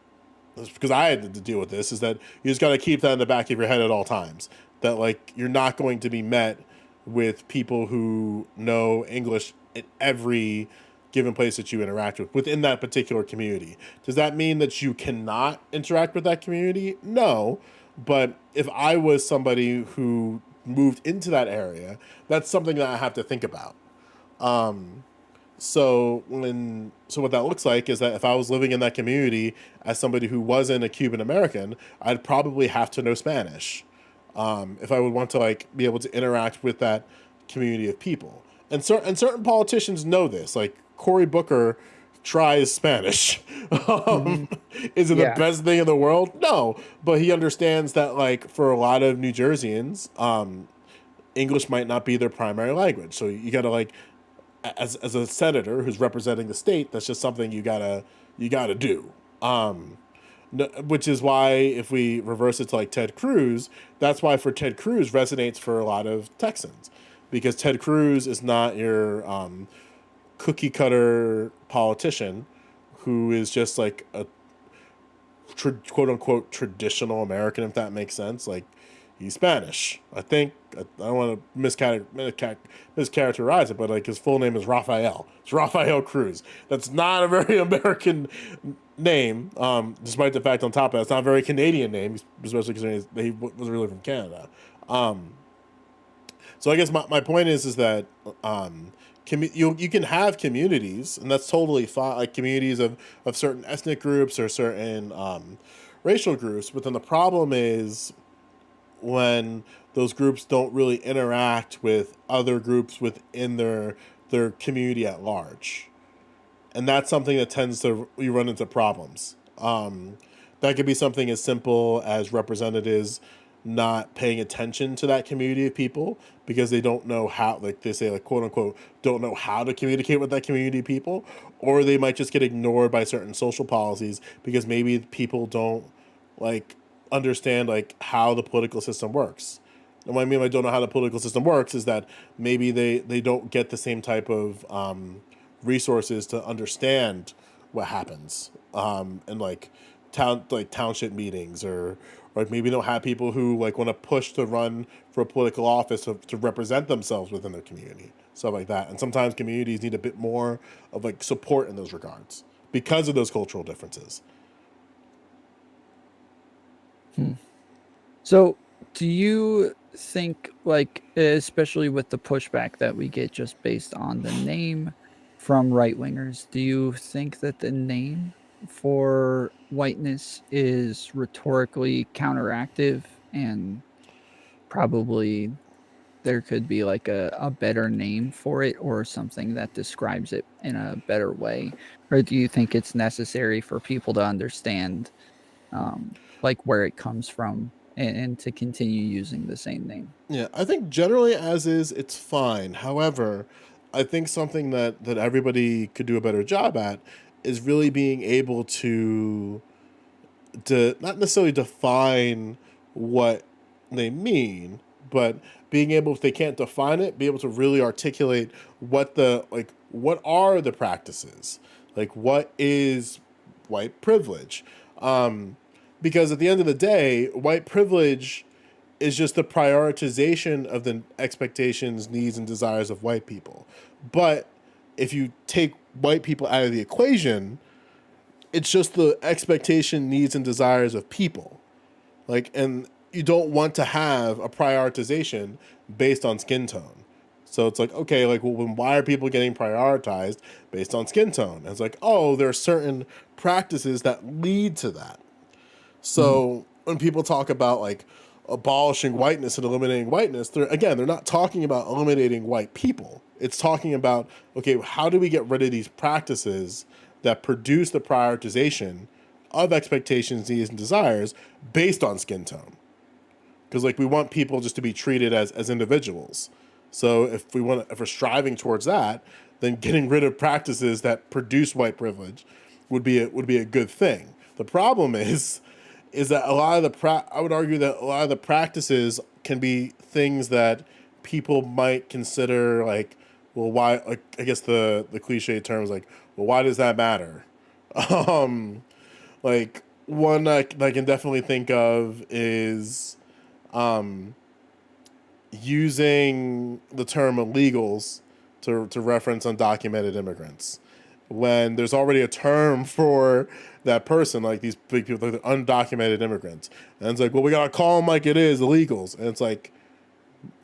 because I had to deal with this, is that you just got to keep that in the back of your head at all times. That like you're not going to be met with people who know English at every given place that you interact with within that particular community. Does that mean that you cannot interact with that community? No. But if I was somebody who moved into that area, that's something that I have to think about. So what that looks like is that if I was living in that community as somebody who wasn't a Cuban American, I'd probably have to know Spanish. If I would want to like be able to interact with that community of people. And certain politicians know this. Like Cory Booker tries Spanish. Is it the best thing in the world? No, but he understands that like for a lot of New Jerseyans, English might not be their primary language. So you got to like as a senator who's representing the state, that's just something you gotta do. Which is why if we reverse it to like Ted Cruz, that's why for Ted Cruz resonates for a lot of Texans, because Ted Cruz is not your cookie cutter politician who is just like a quote unquote traditional American, if that makes sense. Like, he's Spanish, I think. I don't want to mischaracterize it, but like his full name is Rafael. It's Rafael Cruz. That's not a very American name, despite the fact on top of that, it's not a very Canadian name, especially because he was really from Canada. So I guess my point is that you can have communities, and that's totally fine, like communities of certain ethnic groups or certain racial groups. But then the problem is when those groups don't really interact with other groups within their community at large, and that's something that tends to you run into problems. That could be something as simple as representatives not paying attention to that community of people because they don't know how, like they say, like quote unquote, don't know how to communicate with that community of people, or they might just get ignored by certain social policies because maybe people don't like understand like how the political system works. And what I mean by don't know how the political system works is that maybe they don't get the same type of resources to understand what happens in like township meetings, or like maybe don't have people who like want to push to run for a political office to represent themselves within their community, stuff like that. And sometimes communities need a bit more of like support in those regards because of those cultural differences. So, do you think, like, especially with the pushback that we get just based on the name from right wingers, do you think that the name for whiteness is rhetorically counteractive, and probably there could be like a better name for it or something that describes it in a better way? Or do you think it's necessary for people to understand like where it comes from, and to continue using the same name? Yeah, I think generally as is, it's fine. However, I think something that everybody could do a better job at is really being able to not necessarily define what they mean, but being able, if they can't define it, be able to really articulate what are the practices, like what is white privilege, because at the end of the day, white privilege is just the prioritization of the expectations, needs, and desires of white people. But if you take white people out of the equation, it's just the expectation, needs, and desires of people. Like, and you don't want to have a prioritization based on skin tone. So it's like, okay, like, well, then why are people getting prioritized based on skin tone? And it's like, oh, there are certain practices that lead to that. So when people talk about like abolishing whiteness and eliminating whiteness, they're not talking about eliminating white people. It's talking about, okay, how do we get rid of these practices that produce the prioritization of expectations, needs, and desires based on skin tone? Because like we want people just to be treated as individuals. So if we're striving towards that, then getting rid of practices that produce white privilege would be a good thing. The problem is that a lot of I would argue that a lot of the practices can be things that people might consider like, well, why? Like, I guess the cliche term is like, well, why does that matter? Like one I can definitely think of is using the term illegals to reference undocumented immigrants when there's already a term for that person, like these big people, like the undocumented immigrants. And it's like, well, we gotta call them like it is, illegals. And it's like,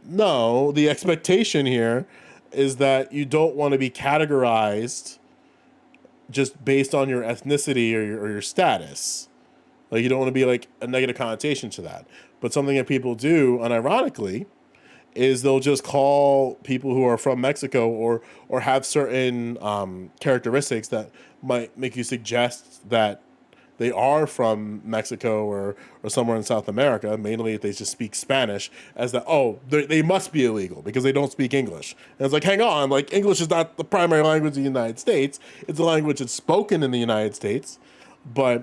no, the expectation here is that you don't want to be categorized just based on your ethnicity or your status. Like, you don't want to be like a negative connotation to that. But something that people do, unironically, is they'll just call people who are from Mexico or have certain characteristics that might make you suggest that they are from Mexico or somewhere in South America, mainly if they just speak Spanish, as that, oh, they must be illegal because they don't speak English. And it's like, hang on, like English is not the primary language of the United States. It's a language that's spoken in the United States. But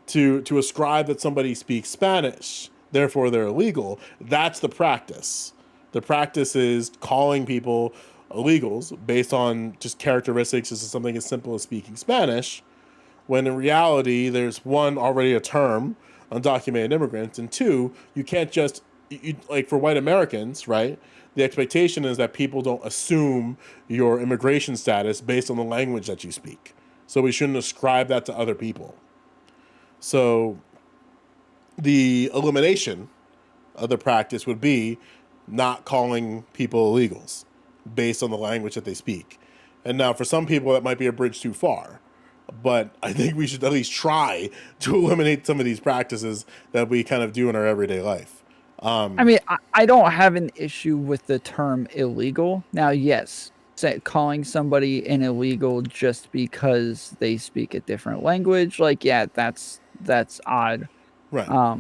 to ascribe that somebody speaks Spanish, therefore they're illegal, that's the practice. The practice is calling people illegals based on just characteristics as something as simple as speaking Spanish, when in reality, there's one, already a term, undocumented immigrants, and two, you can't just, like for white Americans, right? The expectation is that people don't assume your immigration status based on the language that you speak. So we shouldn't ascribe that to other people. So the elimination of the practice would be not calling people illegals based on the language that they speak. And now for some people, that might be a bridge too far. But I think we should at least try to eliminate some of these practices that we kind of do in our everyday life. I mean, I don't have an issue with the term illegal. Now, yes, calling somebody an illegal just because they speak a different language, like, yeah, that's odd. Right.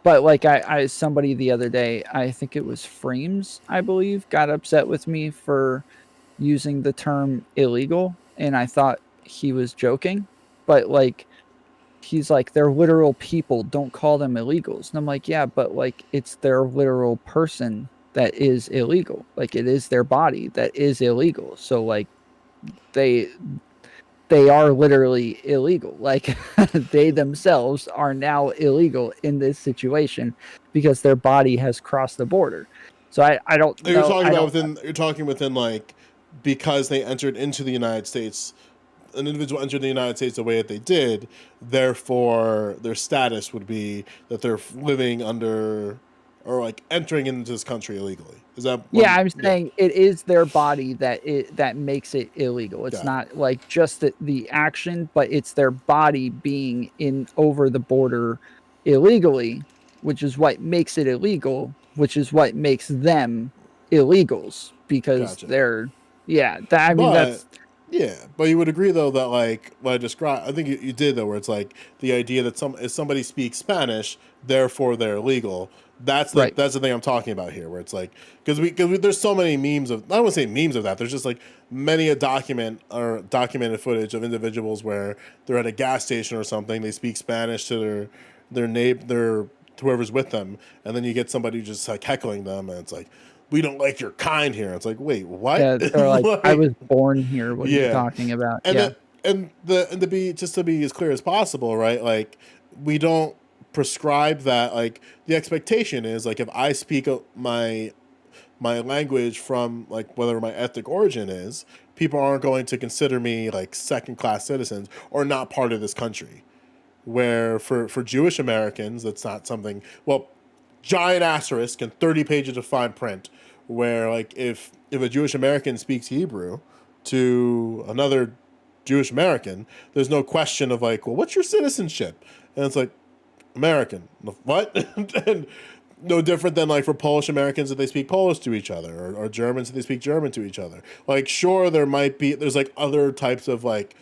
But like I somebody the other day, I think it was Frames, I believe, got upset with me for using the term illegal, and I thought he was joking, but like he's like, they're literal people, don't call them illegals. And I'm like, yeah, but like it's their literal person that is illegal. Like it is their body that is illegal. So like they are literally illegal. Like they themselves are now illegal in this situation because their body has crossed the border. So I don't know. You're talking within like, because they entered into the United States, an individual entered the United States the way that they did, therefore their status would be that they're living under or like entering into this country illegally. Is that? I'm saying it is their body that makes it illegal. It's not like just the action, but it's their body being in over the border illegally, which is what makes it illegal, which is what makes them illegals because they're Yeah, but you would agree though that like what I described, I think you did though, where it's like the idea that if somebody speaks Spanish, therefore they're illegal. That's the thing I'm talking about here, where it's like because there's so many memes of, I don't want to say memes of that. There's just like many a documented footage of individuals where they're at a gas station or something, they speak Spanish to their to whoever's with them, and then you get somebody just like heckling them, and it's like, we don't like your kind here. It's like, wait, what? Yeah, they're like, I was born here. What are you talking about? And to be as clear as possible, right? Like, we don't prescribe that. Like, the expectation is like, if I speak my language from like whatever my ethnic origin is, people aren't going to consider me like second class citizens or not part of this country. Where for Jewish Americans, that's not something. Well, giant asterisk and 30 pages of fine print, where like if a Jewish American speaks Hebrew to another Jewish American, there's no question of like, well, what's your citizenship? And it's like, American. What? And no different than like for Polish Americans that they speak Polish to each other, or Germans that they speak German to each other. Like, sure, there's like other types of like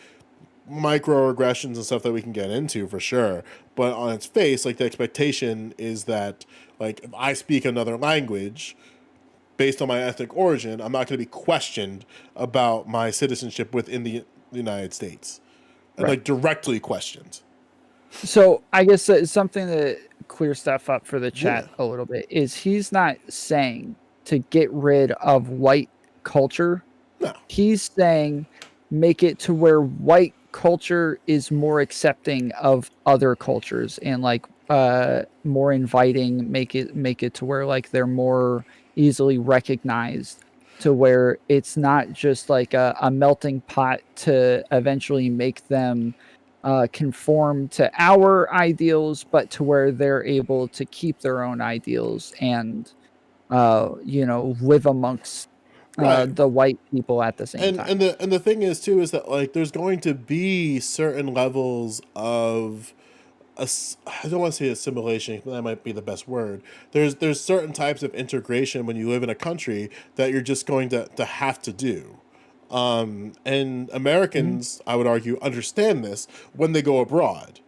microaggressions and stuff that we can get into for sure, but on its face, like the expectation is that like if I speak another language based on my ethnic origin, I'm not going to be questioned about my citizenship within the United States, and like directly questioned. So I guess something to clear stuff up for the chat a little bit is he's not saying to get rid of white culture. No, he's saying make it to where white culture is more accepting of other cultures and like more inviting, make it to where like they're more easily recognized, to where it's not just like a melting pot to eventually make them conform to our ideals, but to where they're able to keep their own ideals and live amongst the white people at the same time. And the thing is too is that like there's going to be certain levels of I don't want to say assimilation, that might be the best word. There's certain types of integration when you live in a country that you're just going to have to do. And Americans, I would argue, understand this when they go abroad.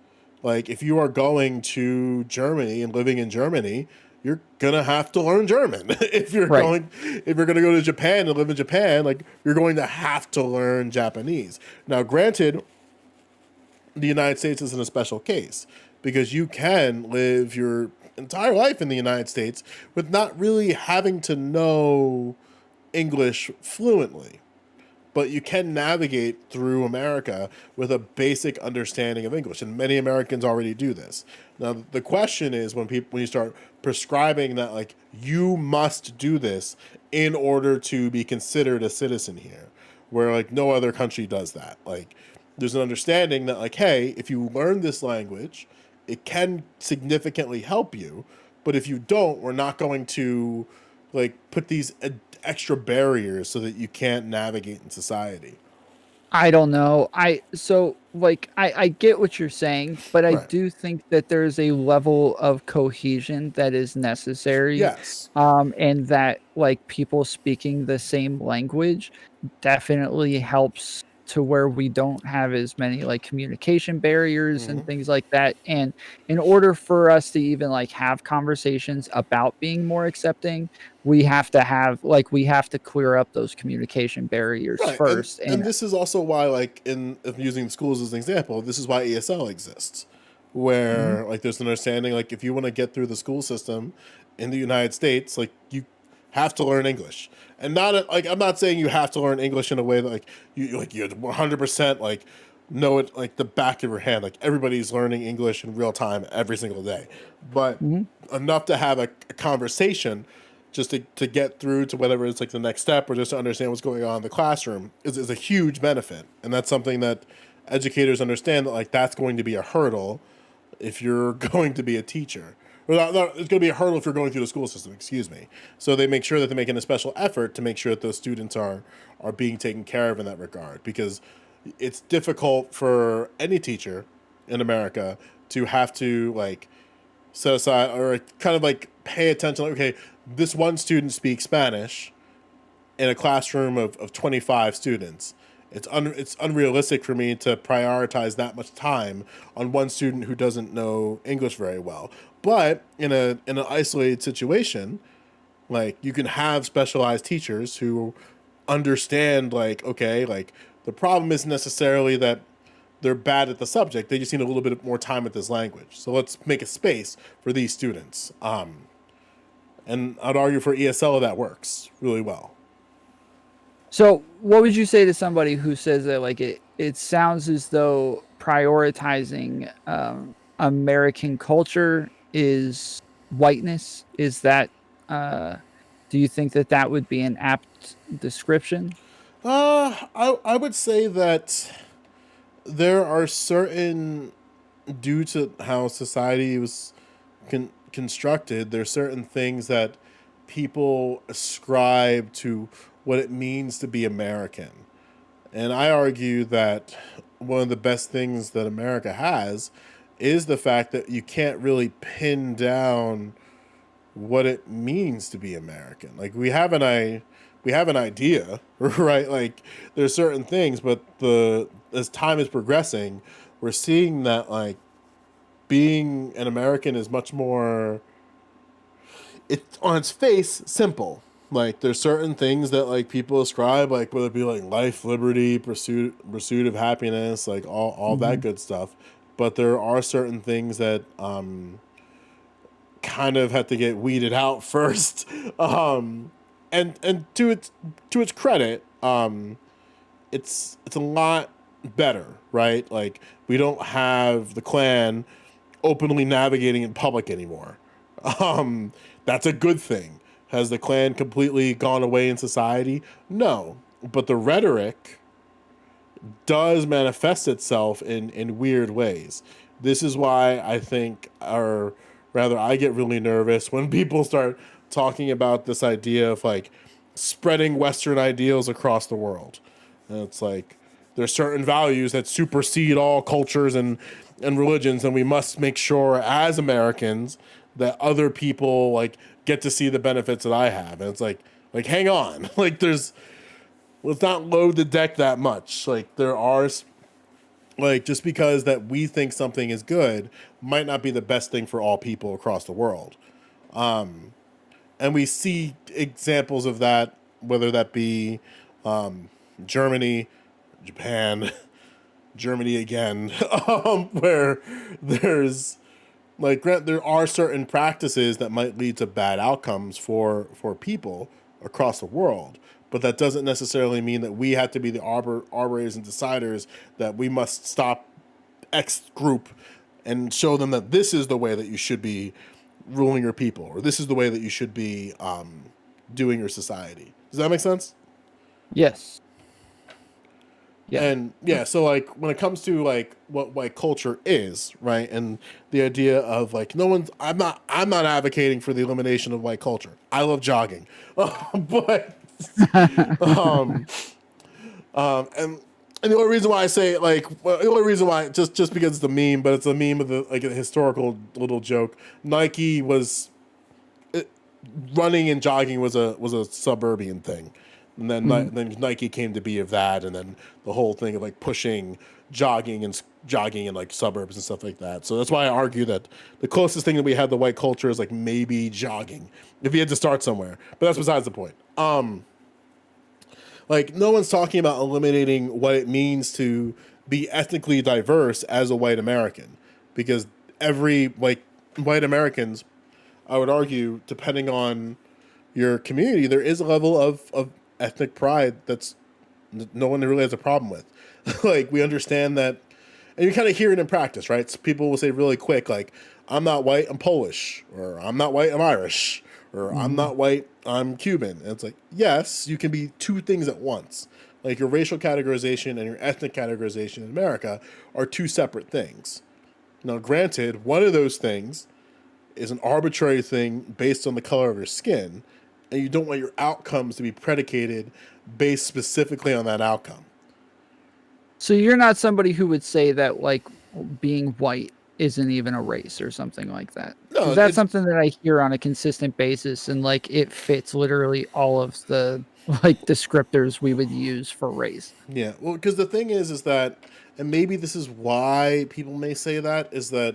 Like, if you are going to Germany and living in Germany, you're gonna have to learn German. If you're Right. gonna go to Japan and live in Japan, like, you're going to have to learn Japanese. Now, granted, the United States isn't a special case because you can live your entire life in the United States with not really having to know English fluently, but you can navigate through America with a basic understanding of English, and many Americans already do this. Now, the question is when you start prescribing that, like, you must do this in order to be considered a citizen here, where, like, no other country does that. Like, there's an understanding that, like, hey, if you learn this language, it can significantly help you, but if you don't, we're not going to, like, put these extra barriers so that you can't navigate in society. I don't know. I get what you're saying, but I Right. do think that there's a level of cohesion that is necessary, Yes. and that like people speaking the same language definitely helps to where we don't have as many like communication barriers and Hmm. things like that. And in order for us to even like have conversations about being more accepting, we have to clear up those communication barriers Right. first. And And this is also why, like, in if using schools as an example, this is why ESL exists, where, like, there's an understanding, like, if you want to get through the school system in the United States, like, you have to learn English. And not like, I'm not saying you have to learn English in a way that, like, you 100% like know it like the back of your hand. Like, everybody's learning English in real time every single day, but Mhm. enough to have a conversation just to get through to whatever is like the next step, or just to understand what's going on in the classroom is a huge benefit. And that's something that educators understand, that, like, that's going to be a hurdle if you're going to be a teacher. Or it's going to be a hurdle if you're going through the school system, excuse me. So they make sure that they're making a special effort to make sure that those students are being taken care of in that regard, because it's difficult for any teacher in America to have to, like, set aside or kind of like pay attention. Like, okay, this one student speaks Spanish in a classroom of 25 students. It's unrealistic for me to prioritize that much time on one student who doesn't know English very well. But in an isolated situation, like, you can have specialized teachers who understand, like, okay, like, the problem isn't necessarily that they're bad at the subject. They just need a little bit more time with this language. So let's make a space for these students. And I'd argue for ESL that works really well. So, what would you say to somebody who says that like it sounds as though prioritizing American culture is whiteness? Is that uh, do you think that that would be an apt description? I would say that there are certain, due to how society was constructed, there's certain things that people ascribe to what it means to be American. And I argue that one of the best things that America has is the fact that you can't really pin down what it means to be American. Like, we have an idea, right? Like, there's certain things, but the as time is progressing, we're seeing that, like, being an American is much more, it's on its face simple. Like, there's certain things that, like, people ascribe, like, whether it be like life, liberty, pursuit of happiness, like all that Hmm. good stuff. But there are certain things that kind of have to get weeded out first. And to its credit, it's a lot better, right? Like, we don't have the Klan openly navigating in public anymore. Um, that's a good thing. Has the Klan completely gone away in society? No, but the rhetoric does manifest itself in weird ways. This is why I think, or rather, I get really nervous when people start talking about this idea of, like, spreading Western ideals across the world. And it's like, there's certain values that supersede all cultures and religions, and we must make sure as Americans that other people, like, get to see the benefits that I have. And it's like, hang on, like, let's not load the deck that much. Like, there are Like, just because that we think something is good might not be the best thing for all people across the world. And we see examples of that, whether that be Germany, Japan, Germany again, where there's like there are certain practices that might lead to bad outcomes for people across the world, but that doesn't necessarily mean that we have to be the arbitrators and deciders that we must stop X group and show them that this is the way that you should be ruling your people, or this is the way that you should be doing your society. Does that make sense? Yes. Yeah. And yeah, so like when it comes to like what white culture is, right, and the idea of like I'm not advocating for the elimination of white culture. I love jogging, but um, and the only reason why I say like the only reason why just because it's a meme, but it's a meme of the like a historical little joke. Nike was running and jogging was a suburban thing. And then Nike came to be of that, and then the whole thing of like pushing jogging in like suburbs and stuff like that. So that's why I argue that the closest thing that we had to white culture is like maybe jogging, if you had to start somewhere. But that's besides the point. Like no one's talking about eliminating what it means to be ethnically diverse as a white American, because every like white Americans, I would argue, depending on your community, there is a level of ethnic pride that's no one really has a problem with. Like we understand that, and you kind of hear it in practice, right? So people will say really quick, like, I'm not white, I'm Polish, or I'm not white, I'm Irish, or I'm not white, I'm Cuban. And it's like, yes, you can be two things at once. Like your racial categorization and your ethnic categorization in America are two separate things. Now, granted, one of those things is an arbitrary thing based on the color of your skin, and you don't want your outcomes to be predicated based specifically on that outcome. So you're not somebody who would say that like being white isn't even a race or something like that. No, That's something that I hear on a consistent basis, and like it fits literally all of the like descriptors we would use for race. yeah. Well, because the thing is that, and maybe this is why people may say that, is that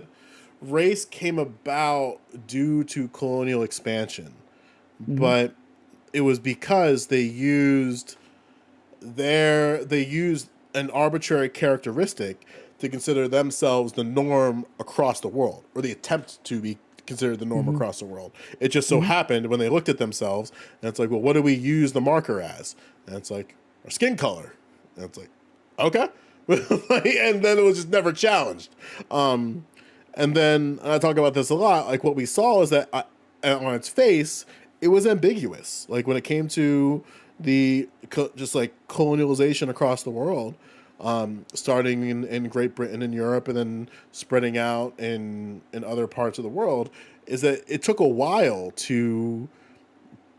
race came about due to colonial expansion. But it was because they used an arbitrary characteristic to consider themselves the norm across the world, or the attempt to be considered the norm across the world. It just so happened when they looked at themselves, and it's like, well, what do we use the marker as? And it's like, our skin color. And it's like, okay. And then it was just never challenged. And then I talk about this a lot. Like what we saw is that on its face, it was ambiguous. Like when it came to the just like colonialization across the world, starting in Great Britain and Europe, and then spreading out in other parts of the world, is that it took a while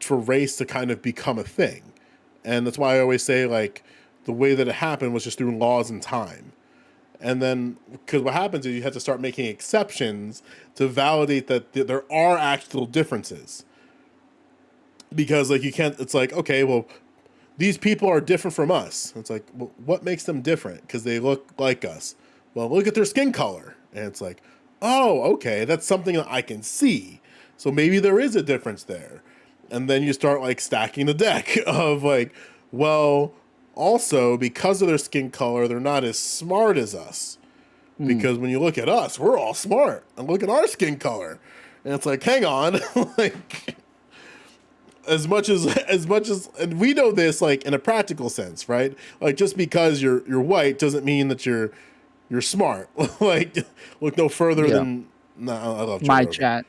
for race to kind of become a thing. And that's why I always say like the way that it happened was just through laws and time. And then, because what happens is you have to start making exceptions to validate that there are actual differences. Because like you can't, it's like, okay, well, these people are different from us. It's like, well, what makes them different? Because they look like us. Well, look at their skin color. And it's like, oh, okay, that's something that I can see. So maybe there is a difference there. And then you start like stacking the deck of like, well, also because of their skin color, they're not as smart as us. Because when you look at us, we're all smart. And look at our skin color. And it's like, hang on, like... As much as, and we know this like in a practical sense, right? Like just because you're white doesn't mean that you're smart. Like look no further than I love my chat.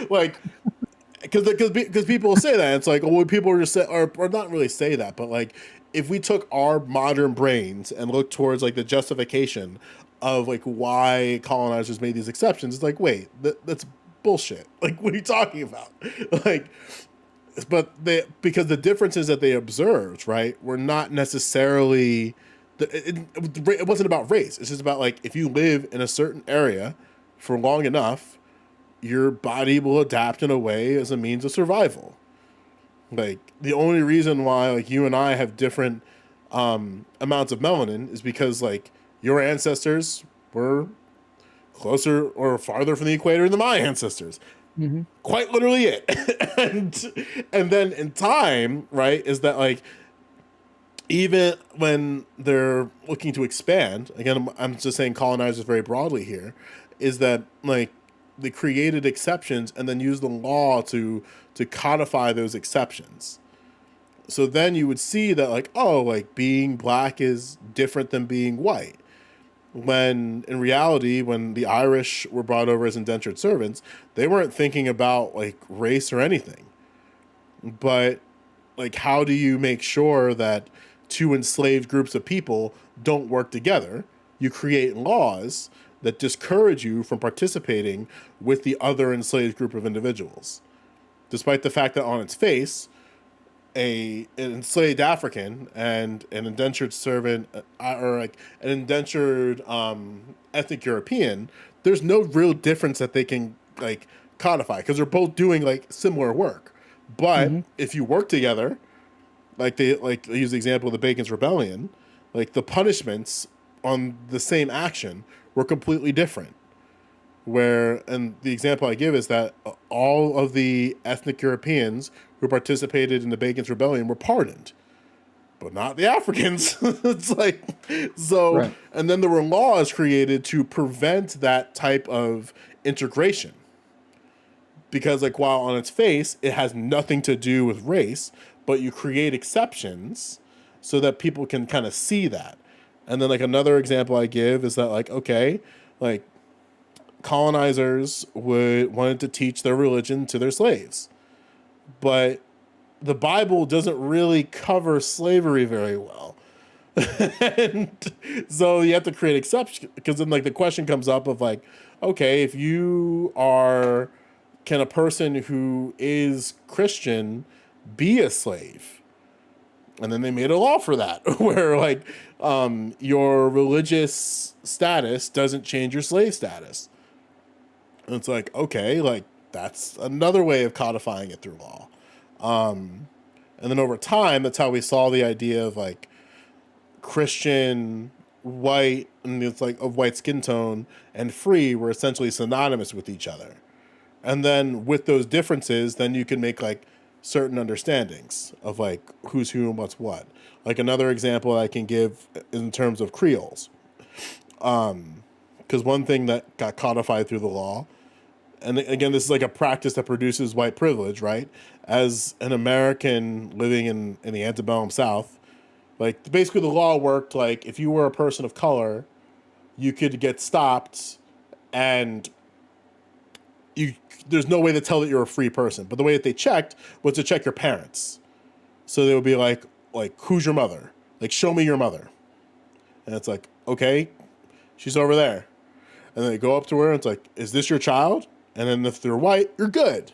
Like because people will say that it's like, well, people are just say, or not really say that, but like if we took our modern brains and looked towards like the justification of like why colonizers made these exceptions, it's like, wait, that's bullshit. Like, what are you talking about? Like, but because the differences that they observed, right, were not necessarily, it wasn't about race. It's just about like, if you live in a certain area for long enough, your body will adapt in a way as a means of survival. Like the only reason why like you and I have different amounts of melanin is because like your ancestors were closer or farther from the equator than my ancestors. Mm-hmm. Quite literally it. and then in time, right, is that like even when they're looking to expand, again, I'm just saying colonizers very broadly here, is that like they created exceptions and then used the law to codify those exceptions. So then you would see that like, oh, like being black is different than being white. When in reality, when the Irish were brought over as indentured servants, they weren't thinking about like race or anything. But like, how do you make sure that two enslaved groups of people don't work together? You create laws that discourage you from participating with the other enslaved group of individuals. Despite the fact that on its face, an enslaved African and an indentured servant or like an indentured ethnic European, there's no real difference that they can like codify because they're both doing like similar work. But if you work together, like they use the example of the Bacon's Rebellion, like the punishments on the same action were completely different. Where, and the example I give is that all of the ethnic Europeans who participated in the Bacon's Rebellion were pardoned, but not the Africans. It's like, so, right. And then there were laws created to prevent that type of integration. Because like, while on its face, it has nothing to do with race, but you create exceptions so that people can kind of see that. And then like another example I give is that like, okay, like, colonizers wanted to teach their religion to their slaves, but the Bible doesn't really cover slavery very well. And so you have to create exceptions, because then like the question comes up of like, okay, if you are, can a person who is Christian be a slave? And then they made a law for that where like your religious status doesn't change your slave status. And it's like, okay, like that's another way of codifying it through law. And then over time, that's how we saw the idea of like Christian, white, and it's like of white skin tone and free were essentially synonymous with each other. And then with those differences, then you can make like certain understandings of like who's who and what's what. Like another example I can give in terms of Creoles. Because one thing that got codified through the law, and again, this is like a practice that produces white privilege, right? As an American living in the antebellum South, like basically the law worked like if you were a person of color, you could get stopped and there's no way to tell that you're a free person. But the way that they checked was to check your parents. So they would be like, who's your mother? Like, show me your mother. And it's like, okay, she's over there. And then they go up to her and it's like, is this your child? And then if they're white, you're good.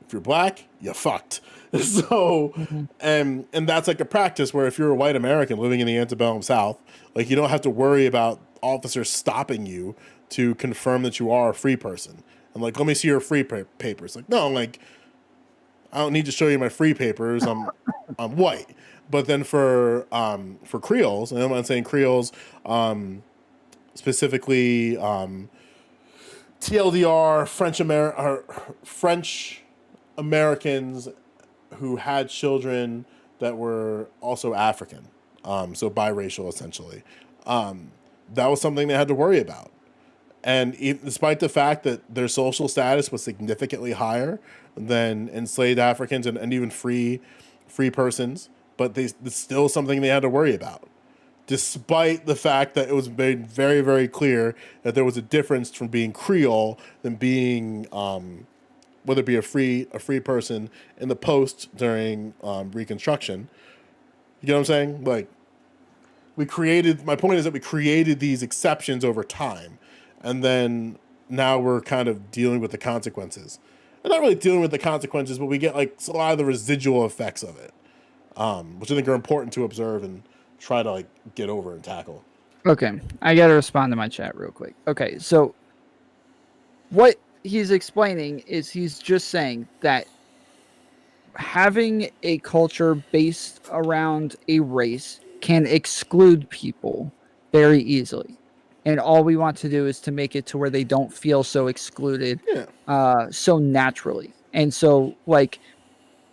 If you're black, you fucked. So, and that's like a practice where if you're a white American living in the antebellum South, like you don't have to worry about officers stopping you to confirm that you are a free person. And like, let me see your free papers. Like, no, like, I don't need to show you my free papers. I'm white. But then for Creoles, and I'm not saying Creoles, specifically TLDR, French Americans who had children that were also African, so biracial essentially. That was something they had to worry about. And despite the fact that their social status was significantly higher than enslaved Africans and even free persons, but it's still something they had to worry about. Despite the fact that it was made very, very clear that there was a difference from being Creole than being, whether it be a free person in the post during Reconstruction. You know what I'm saying? Like, my point is that we created these exceptions over time. And then now we're kind of dealing with the consequences. And not really dealing with the consequences, but we get like a lot of the residual effects of it, which I think are important to observe and try to like get over and tackle. Okay, I got to respond to my chat real quick. Okay, so what he's explaining is he's just saying that having a culture based around a race can exclude people very easily. And all we want to do is to make it to where they don't feel so excluded Yeah. so naturally. And so, like,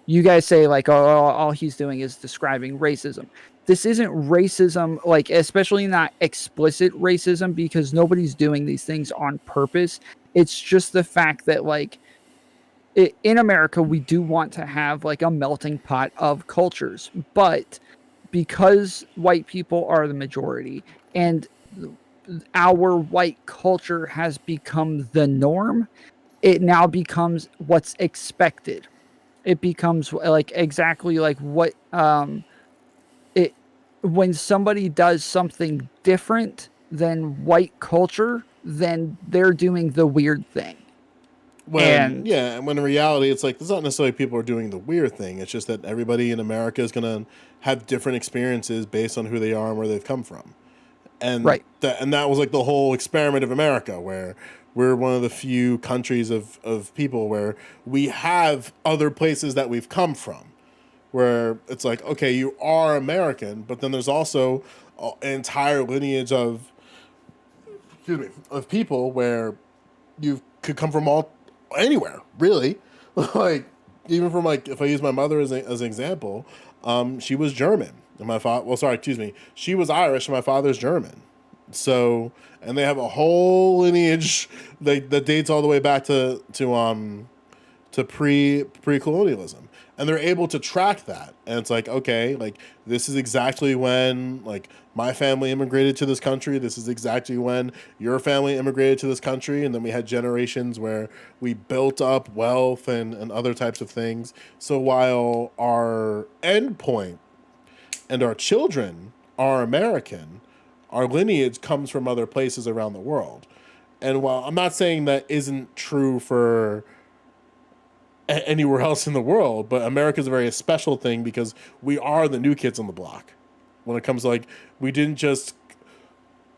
you guys say, like, oh, all he's doing is describing racism. This isn't racism, like, especially not explicit racism, because nobody's doing these things on purpose. It's just the fact that, like, in America, we do want to have, like, a melting pot of cultures. But because white people are the majority and our white culture has become the norm, it now becomes what's expected. It becomes like exactly like what it when somebody does something different than white culture, then they're doing the weird thing. When And yeah, and when in reality it's like it's not necessarily people are doing the weird thing. It's just that everybody in America is gonna have different experiences based on who they are and where they've come from. right, And that was like the whole experiment of America, where we're one of the few countries of people where we have other places that we've come from, where it's like, okay, you are American, but then there's also an entire lineage of, excuse me, of people where you could come from all anywhere, really. Like, even from, like, if I use my mother as an example, she was German, and my father, well, sorry, excuse me, she was Irish, and my father's German. So, and they have a whole lineage that dates all the way back to pre-colonialism, and they're able to track that. And it's like, okay, like, this is exactly when, like, my family immigrated to this country, this is exactly when your family immigrated to this country, and then we had generations where we built up wealth and other types of things. So while our end point and our children are American, our lineage comes from other places around the world. And while I'm not saying that isn't true for anywhere else in the world, but America's a very special thing because we are the new kids on the block. When it comes to, like, we didn't just,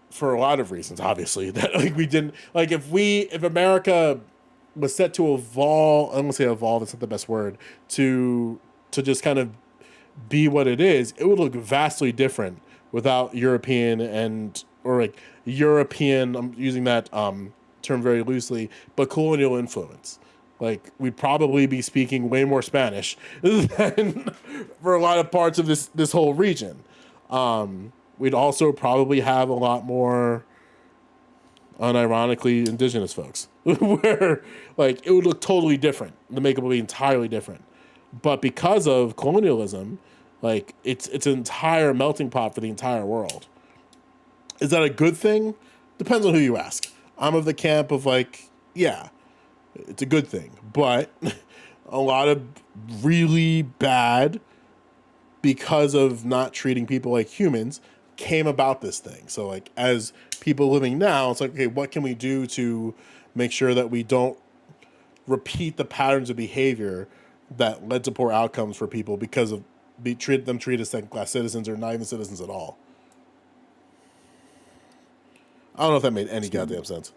for a lot of reasons, obviously, that, like, we didn't, like, if America was set to evolve, I don't want to say evolve, it's not the best word, to just kind of be what it is, it would look vastly different without European or like European, I'm using that term very loosely, but colonial influence. Like, we'd probably be speaking way more Spanish than for a lot of parts of this whole region. We'd also probably have a lot more, unironically, indigenous folks, where, like, it would look totally different. The makeup would be entirely different. But because of colonialism, like, it's an entire melting pot for the entire world. Is that a good thing? Depends on who you ask. I'm of the camp of, like, yeah, it's a good thing. But a lot of really bad, because of not treating people like humans, came about this thing. So, like, as people living now, it's like, okay, what can we do to make sure that we don't repeat the patterns of behavior that led to poor outcomes for people because of treated as second-class citizens or not even citizens at all. I don't know if that made any goddamn sense.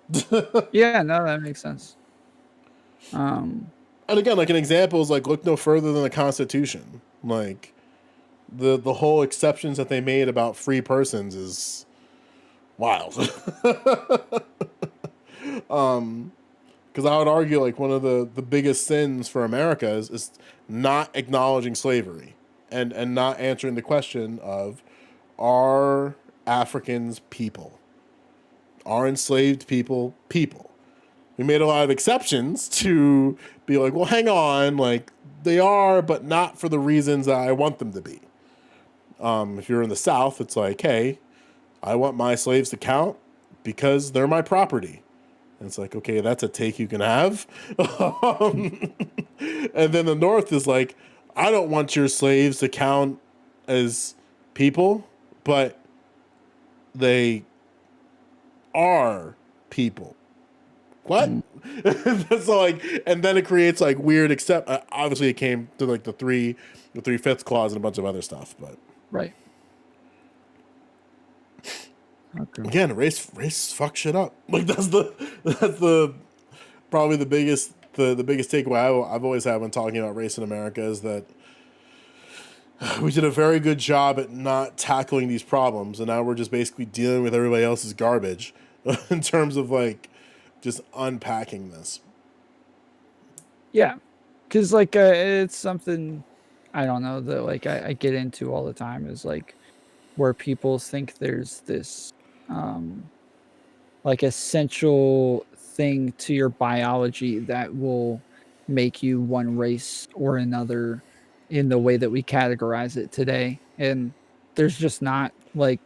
yeah, no, that makes sense. And again, like, an example is, like, look no further than the Constitution. Like, the whole exceptions that they made about free persons is wild. Because I would argue, like, one of the biggest sins for America is not acknowledging slavery and not answering the question of, are Africans people? Are enslaved people people? We made a lot of exceptions to be like, well, hang on, like, they are, but not for the reasons that I want them to be. If you're in the South, it's like, hey, I want my slaves to count because they're my property. And it's like, okay, that's a take you can have. And then the North is like, I don't want your slaves to count as people, but they are people. What? So, like, and then it creates, like, weird, except obviously it came to, like, the 3/5 clause and a bunch of other stuff, but Right. Okay. again, race fucks shit up. Like, that's the probably the biggest takeaway I've always had when talking about race in America is that we did a very good job at not tackling these problems, and now we're just basically dealing with everybody else's garbage in terms of like just unpacking this. Yeah, because like it's something I don't know that like I get into all the time is like where people think there's this um like essential thing to your biology that will make you one race or another in the way that we categorize it today. And there's just not like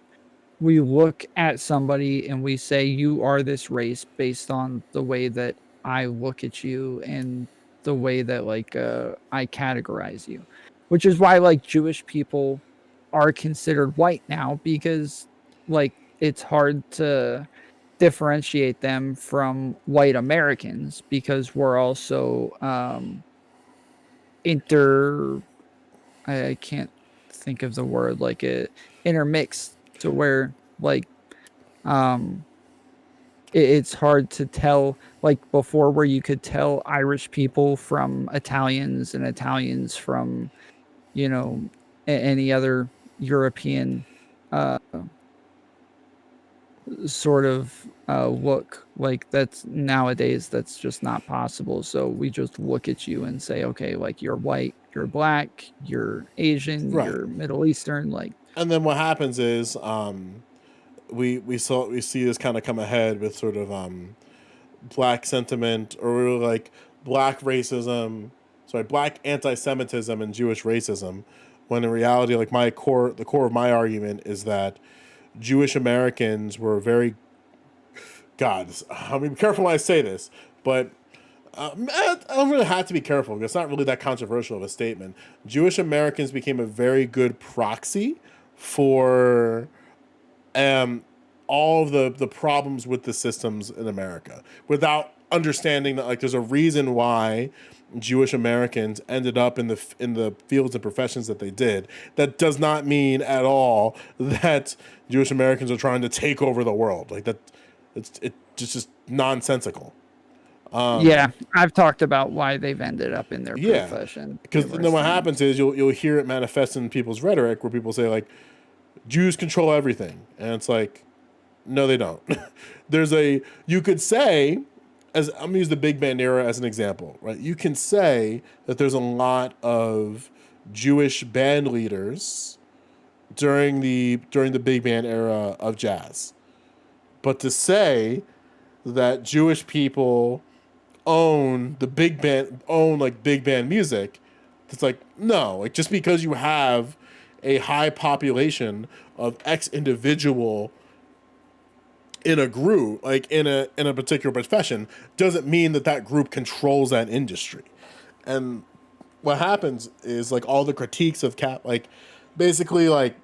we look at somebody and we say you are this race based on the way that I look at you and the way that like I categorize you. Which is why like Jewish people are considered white now because like it's hard to differentiate them from white Americans because we're also inter I can't think of the word like it intermixed to where like um it's hard to tell like before where you could tell Irish people from Italians and Italians from you know any other European uh sort of look like that's nowadays that's just not possible, so we just look at you and say okay like you're white, you're black, you're Asian, Right. you're Middle Eastern, like And then what happens is we see this kind of come ahead with sort of black sentiment or like black racism, sorry, black anti-Semitism and Jewish racism, when in reality, like the core of my argument is that Jewish Americans were very, God, I mean, be careful when I say this, but I don't really have to be careful because it's not really that controversial of a statement. Jewish Americans became a very good proxy for all of the problems with the systems in America without understanding that like there's a reason why Jewish Americans ended up in the fields and professions that they did. That does not mean at all that Jewish Americans are trying to take over the world. Like that, it's just nonsensical. yeah, I've talked about why they've ended up in their Yeah, profession because then numerous what times. happens is you'll hear it manifest in people's rhetoric where people say like Jews control everything, and it's like no, they don't. You could say, as I'm gonna use the big band era as an example, right? You can say that there's a lot of Jewish band leaders during the big band era of jazz, but to say that Jewish people own like big band music, it's like no, like just because you have a high population of X individual in a group, like in a particular profession, doesn't mean that that group controls that industry. And what happens is like all the critiques of like basically like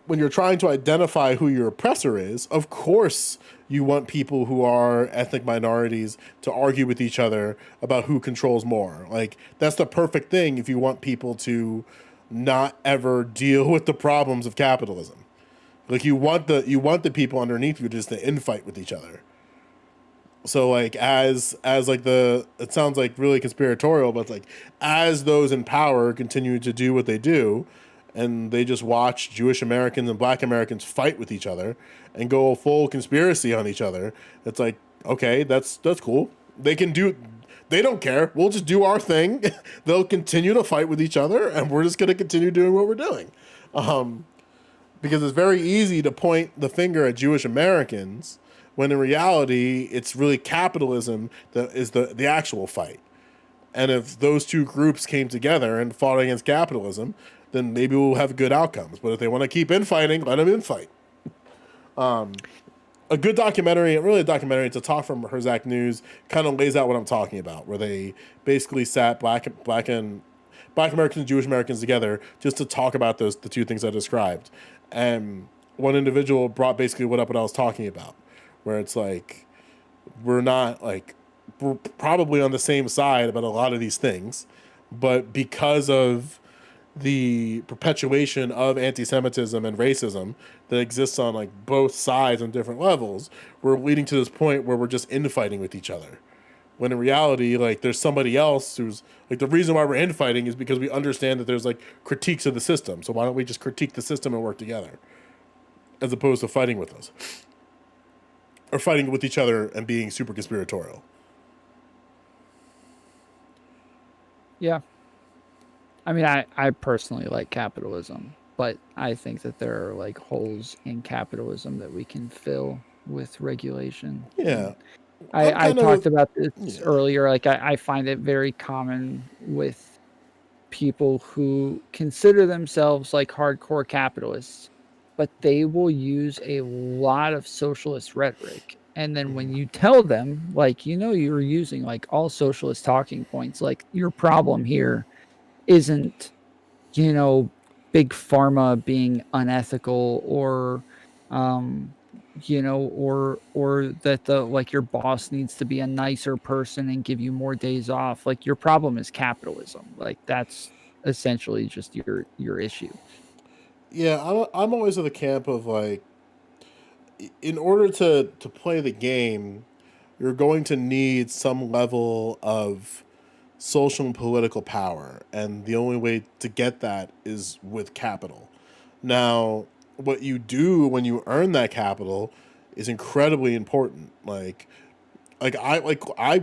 when you're trying to identify who your oppressor is, of course you want people who are ethnic minorities to argue with each other about who controls more. Like that's the perfect thing if you want people to not ever deal with the problems of capitalism. Like you want the people underneath you just to infight with each other. So like as like it sounds like really conspiratorial, but it's like as those in power continue to do what they do, and they just watch Jewish Americans and Black Americans fight with each other and go full conspiracy on each other. It's like okay, that's cool. They don't care. We'll just do our thing. They'll continue to fight with each other, and we're just going to continue doing what we're doing. Because it's very easy to point the finger at Jewish Americans when in reality it's really capitalism that is the actual fight. And if those two groups came together and fought against capitalism, then maybe we'll have good outcomes. But if they want to keep infighting, let them infight. A good documentary, really a documentary, it's a talk from Herzak News, kind of lays out what I'm talking about, where they basically sat Black Americans and Jewish Americans together just to talk about the two things I described. And one individual brought basically what I was talking about, where it's like we're probably on the same side about a lot of these things, but because of the perpetuation of anti-Semitism and racism that exists on like both sides on different levels, we're leading to this point where we're just infighting with each other. When in reality, like, there's somebody else who's like, the reason why we're infighting is because we understand that there's like critiques of the system. So why don't we just critique the system and work together, as opposed to fighting with us or fighting with each other and being super conspiratorial. Yeah. I mean, I personally like capitalism, but I think that there are like holes in capitalism that we can fill with regulation. Yeah, I'm I kind of talked about this yeah. earlier. Like, I find it very common with people who consider themselves like hardcore capitalists, but they will use a lot of socialist rhetoric. And then when you tell them, like, you're using like all socialist talking points, like your problem here isn't, you know, big pharma being unethical or, um, or that the like your boss needs to be a nicer person and give you more days off. Like your problem is capitalism. Like that's essentially just your issue. Yeah, I'm always of the camp of like, in order to play the game, you're going to need some level of social and political power, and the only way to get that is with capital. Now, what you do when you earn that capital is incredibly important. I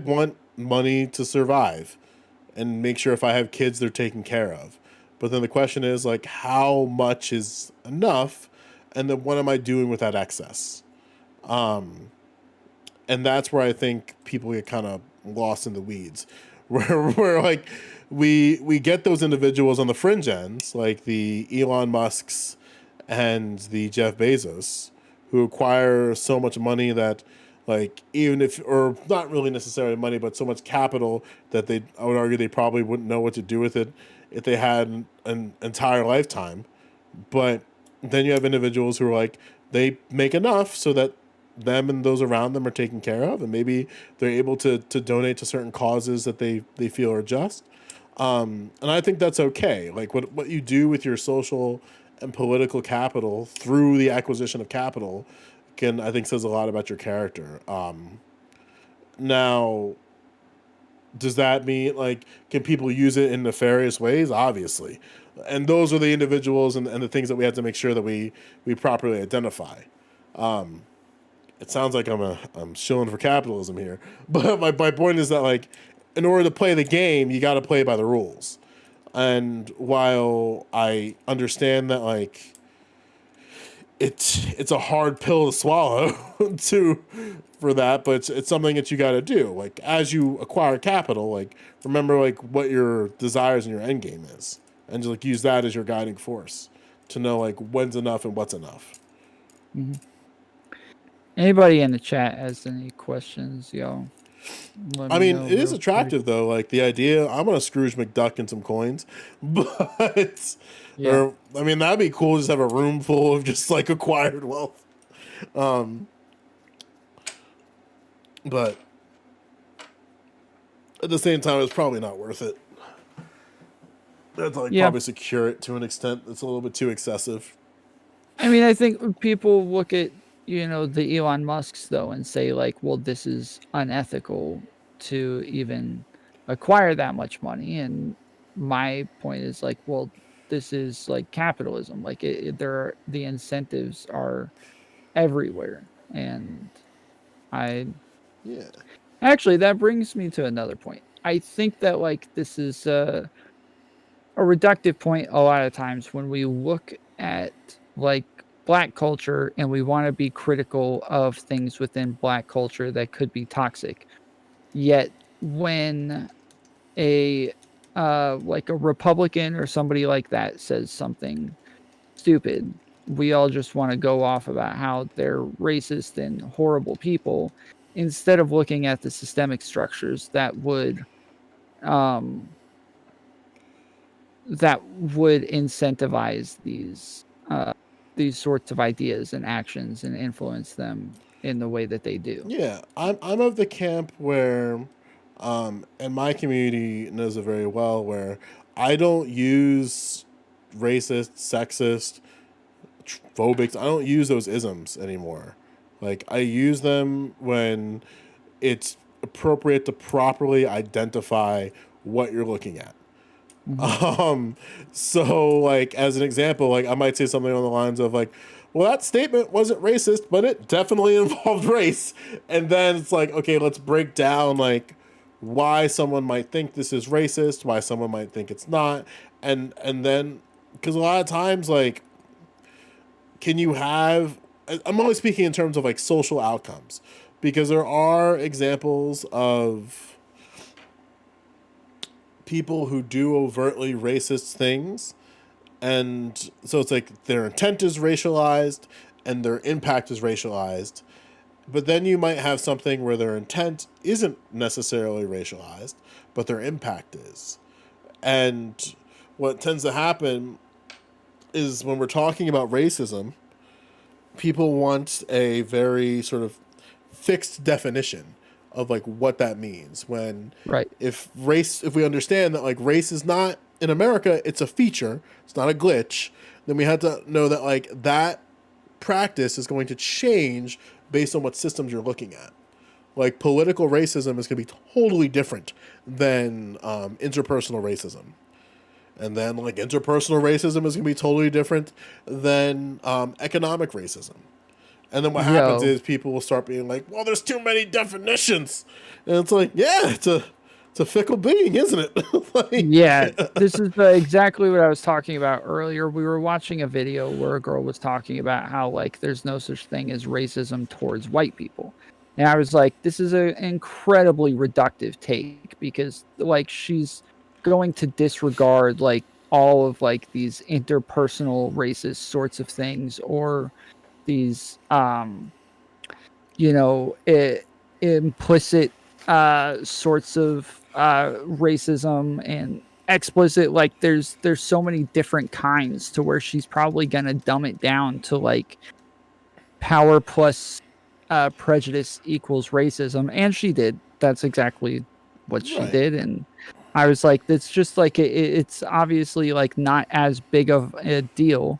want money to survive and make sure if I have kids they're taken care of. But then the question is like, how much is enough, and then what am I doing with that excess? And that's where I think people get kind of lost in the weeds, where like we get those individuals on the fringe ends, like the Elon Musks and the Jeff Bezos, who acquire so much money that, like, even if, or not really necessarily money, but so much capital that I would argue they probably wouldn't know what to do with it if they had an entire lifetime. But then you have individuals who are like, they make enough so that them and those around them are taken care of, and maybe they're able to donate to certain causes that they feel are just. And I think that's okay. Like, what you do with your social and political capital through the acquisition of capital can, I think, says a lot about your character. Now, does that mean, like, can people use it in nefarious ways? Obviously. And those are the individuals and the things that we have to make sure that we properly identify. It sounds like I'm shilling for capitalism here, but my point is that, like, in order to play the game, you got to play by the rules. And while I understand that, like, it's a hard pill to swallow to for that, but it's something that you got to do. Like, as you acquire capital, like, remember like what your desires and your end game is, and just like use that as your guiding force to know like when's enough and what's enough. Mm-hmm. Anybody in the chat has any questions, yo? I mean, it is attractive though. Like the idea, I'm gonna Scrooge McDuck in some coins, but Yeah. or I mean that'd be cool. Just have a room full of just like acquired wealth. But at the same time, it's probably not worth it. That's like probably secure it to an extent that's a little bit too excessive. I mean, I think people look at, the Elon Musks though and say like, well, this is unethical to even acquire that much money. And my point is like, well, this is like capitalism. Like the incentives are everywhere. And Yeah. actually, that brings me to another point. I think that like this is a reductive point a lot of times when we look at like Black culture and we want to be critical of things within Black culture that could be toxic. Yet when a like a Republican or somebody like that says something stupid, we all just want to go off about how they're racist and horrible people instead of looking at the systemic structures that would incentivize these sorts of ideas and actions and influence them in the way that they do. Yeah, I'm of the camp where, and my community knows it very well, where I don't use racist, sexist, phobic. I don't use those isms anymore. Like, I use them when it's appropriate to properly identify what you're looking at. Mhm. So like as an example, like I might say something on the lines of like, well, that statement wasn't racist, but it definitely involved race. And then it's like, okay, let's break down like why someone might think this is racist, why someone might think it's not. And then because a lot of times like can you have I'm only speaking in terms of like social outcomes because there are examples of people who do overtly racist things, and so it's like their intent is racialized and their impact is racialized, but then you might have something where their intent isn't necessarily racialized but their impact is. And what tends to happen is when we're talking about racism, people want a very sort of fixed definition of like what that means. When Right. if we understand that like race is not in America, it's a feature, it's not a glitch, then we have to know that like that practice is going to change based on what systems you're looking at. Like political racism is going to be totally different than interpersonal racism. And then like interpersonal racism is going to be totally different than economic racism. And then what happens Yo, is people will start being like, well, there's too many definitions. And it's like, yeah, it's a fickle being, isn't it? yeah, Like, this is exactly what I was talking about earlier. We were watching a video where a girl was talking about how like there's no such thing as racism towards white people. And I was like, this is an incredibly reductive take because like she's going to disregard like all of like these interpersonal racist sorts of things or these you know, implicit sorts of racism and explicit. Like, there's so many different kinds to where she's probably gonna dumb it down to like power plus prejudice equals racism, and she did. That's exactly what she right. did, and I was like, that's just like it's obviously like not as big of a deal,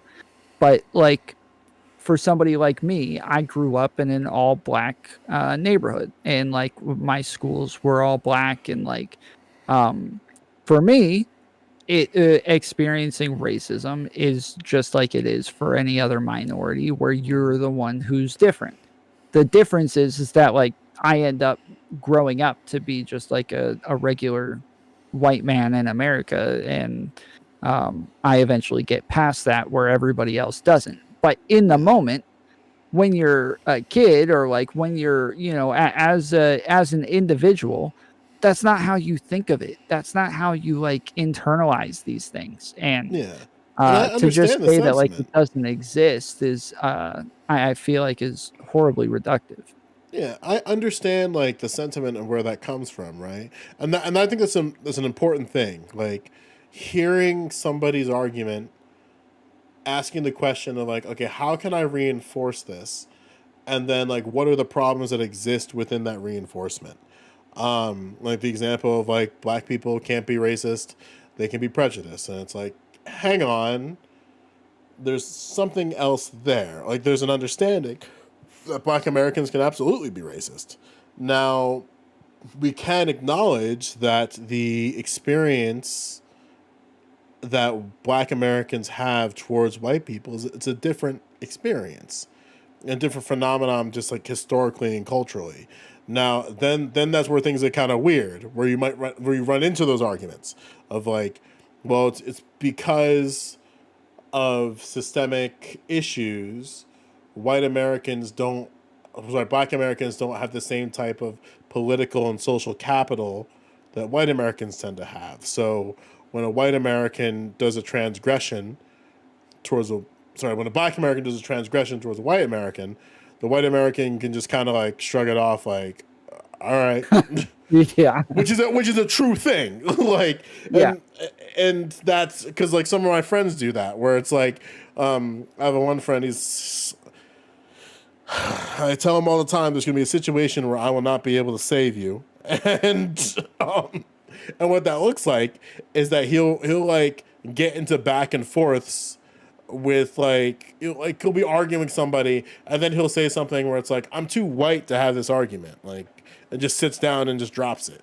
but like for somebody like me, I grew up in an all black neighborhood, and like my schools were all black, and like um, for me, it experiencing racism is just like it is for any other minority, where you're the one who's different. The difference is that like I end up growing up to be just like a regular white man in America, and I eventually get past that where everybody else doesn't. But in the Yeah. moment, when you're a kid or like when you're, you know, as an individual, that's not how you think of it. That's not how you like internalize these things. And Yeah. And I to just understand the say that like it sentiment. doesn't exist is I feel like is horribly reductive. Yeah, I understand like the sentiment and where that comes from, right? And I think that's an important thing. Like hearing somebody's argument, asking the question of like, okay, how can I reinforce this? And then like what are the problems that exist within that reinforcement? Like the example of like black people can't be racist, they can be prejudiced. And it's like, hang on, there's something else there. Like there's an understanding that black Americans can absolutely be racist. Now, we can acknowledge that the experience that black Americans have towards white people is it's a different experience, a different phenomenon, just like historically and culturally. Now, then that's where things get kind of weird, where where you run into those arguments of like, well, it's because of systemic issues, white Americans don't, sorry, black Americans don't have the same type of political and social capital that white Americans tend to have. So when a white American does a transgression towards a, sorry, when a black American does a transgression towards a white American, the white American can just kind of like shrug it off like, all right. Yeah. Which is a true thing. Like Yeah. and that's because like some of my friends do that where it's like I have one friend, he's I tell him all the time there's gonna be a situation where I will not be able to save you. And what that looks like is that he'll like get into back and forths with like he'll be arguing with somebody and then he'll say something where it's like I'm too white to have this argument, like and just sits down and just drops it.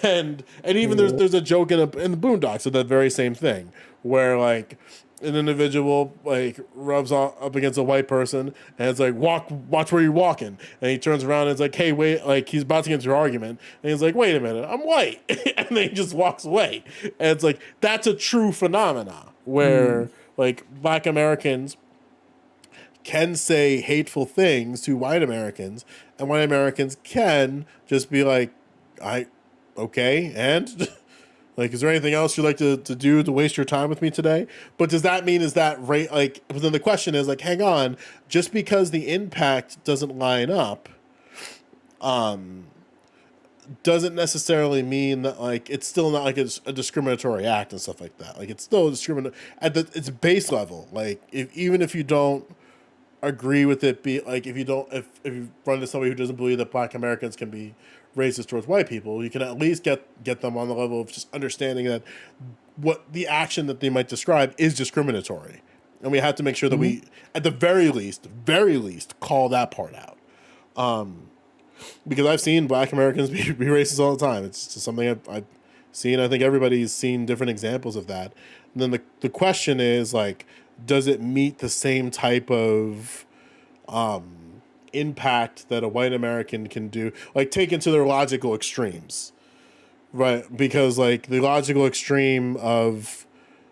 And even there's a joke in the Boondocks of that very same thing, where like an individual like rubs up against a white person and it's like, watch where you're walking, and he turns around and it's like, hey, wait, like he's about to get into your argument and he's like, wait a minute, I'm white. And then he just walks away. And it's like, that's a true phenomena where like Black Americans can say hateful things to white Americans, and white Americans can just be like, okay, and like, is there anything else you'd like to do to waste your time with me today? But does that mean, is that right? Like, but then the question is like, hang on, just because the impact doesn't line up, doesn't necessarily mean that like it's still not like it's a discriminatory act and stuff like that. Like, it's still discriminatory at its base level. Like, even if you don't agree with it, be like, if you run into somebody who doesn't believe that Black Americans can be racist towards white people, you can at least get them on the level of just understanding that what the action that they might describe is discriminatory, and we have to make sure that we, at the very least, call that part out. Because I've seen Black Americans be racist all the time. It's just something I've seen. I think everybody's seen different examples of that. And then the question is like, does it meet the same type of impact that a white American can do, like taken to their logical extremes, right? Because like the logical extreme of,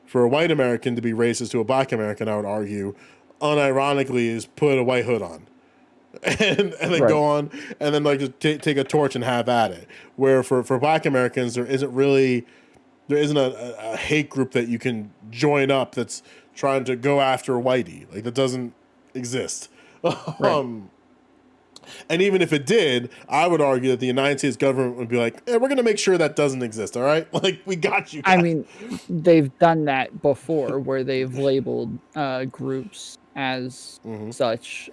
for a white American to be racist to a Black American, I would argue, unironically, is put a white hood on and then go on and then like just take a torch and have at it. Where for Black Americans, there isn't a hate group that you can join up that's trying to go after whitey. Like, that doesn't exist. And even if it did, I would argue that the United States government would be like, we're going to make sure that doesn't exist, all right? Like, we got you guys. I mean, they've done that before where they've labeled groups as such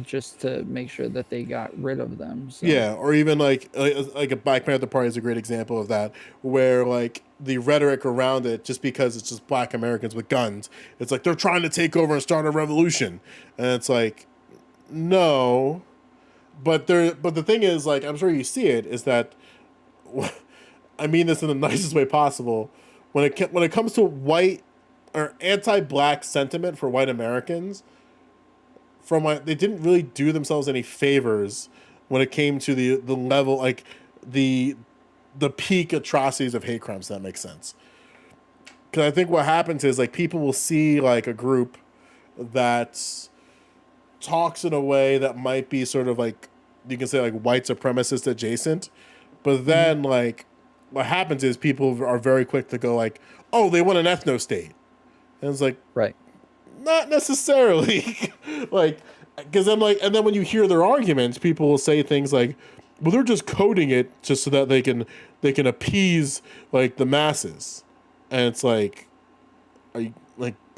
just to make sure that they got rid of them. So. Yeah, or even like a Black Panther Party is a great example of that, where like the rhetoric around it, just because it's just Black Americans with guns, it's like they're trying to take over and start a revolution. And it's like, no. But the thing is, like, I'm sure you see it, is that, I mean this in the nicest way possible, when it comes to white or anti-Black sentiment for white Americans, they didn't really do themselves any favors when it came to the level, like the peak atrocities of hate crimes. If that makes sense. Because I think what happens is like people will see like a group that talks in a way that might be sort of like, you can say like white supremacist adjacent, but then like what happens is people are very quick to go like, oh, they want an ethno state, and it's like, right, not necessarily. Like, because then like, and then when you hear their arguments, people will say things like, well, they're just coding it just so that they can appease like the masses, and it's like, are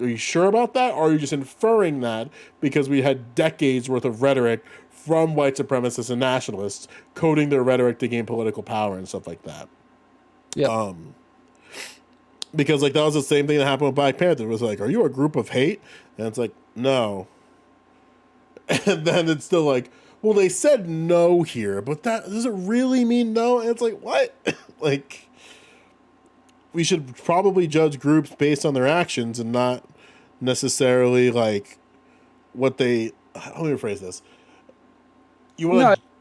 you sure about that, or are you just inferring that because we had decades worth of rhetoric from white supremacists and nationalists coding their rhetoric to gain political power and stuff like that? Yeah. Because like that was the same thing that happened with Black Panther. It was like, are you a group of hate? And it's like, no. And then it's still like, well, they said no here, but that does it really mean no? And it's like, what? Like, we should probably judge groups based on their actions and not necessarily like what they. Let me rephrase this.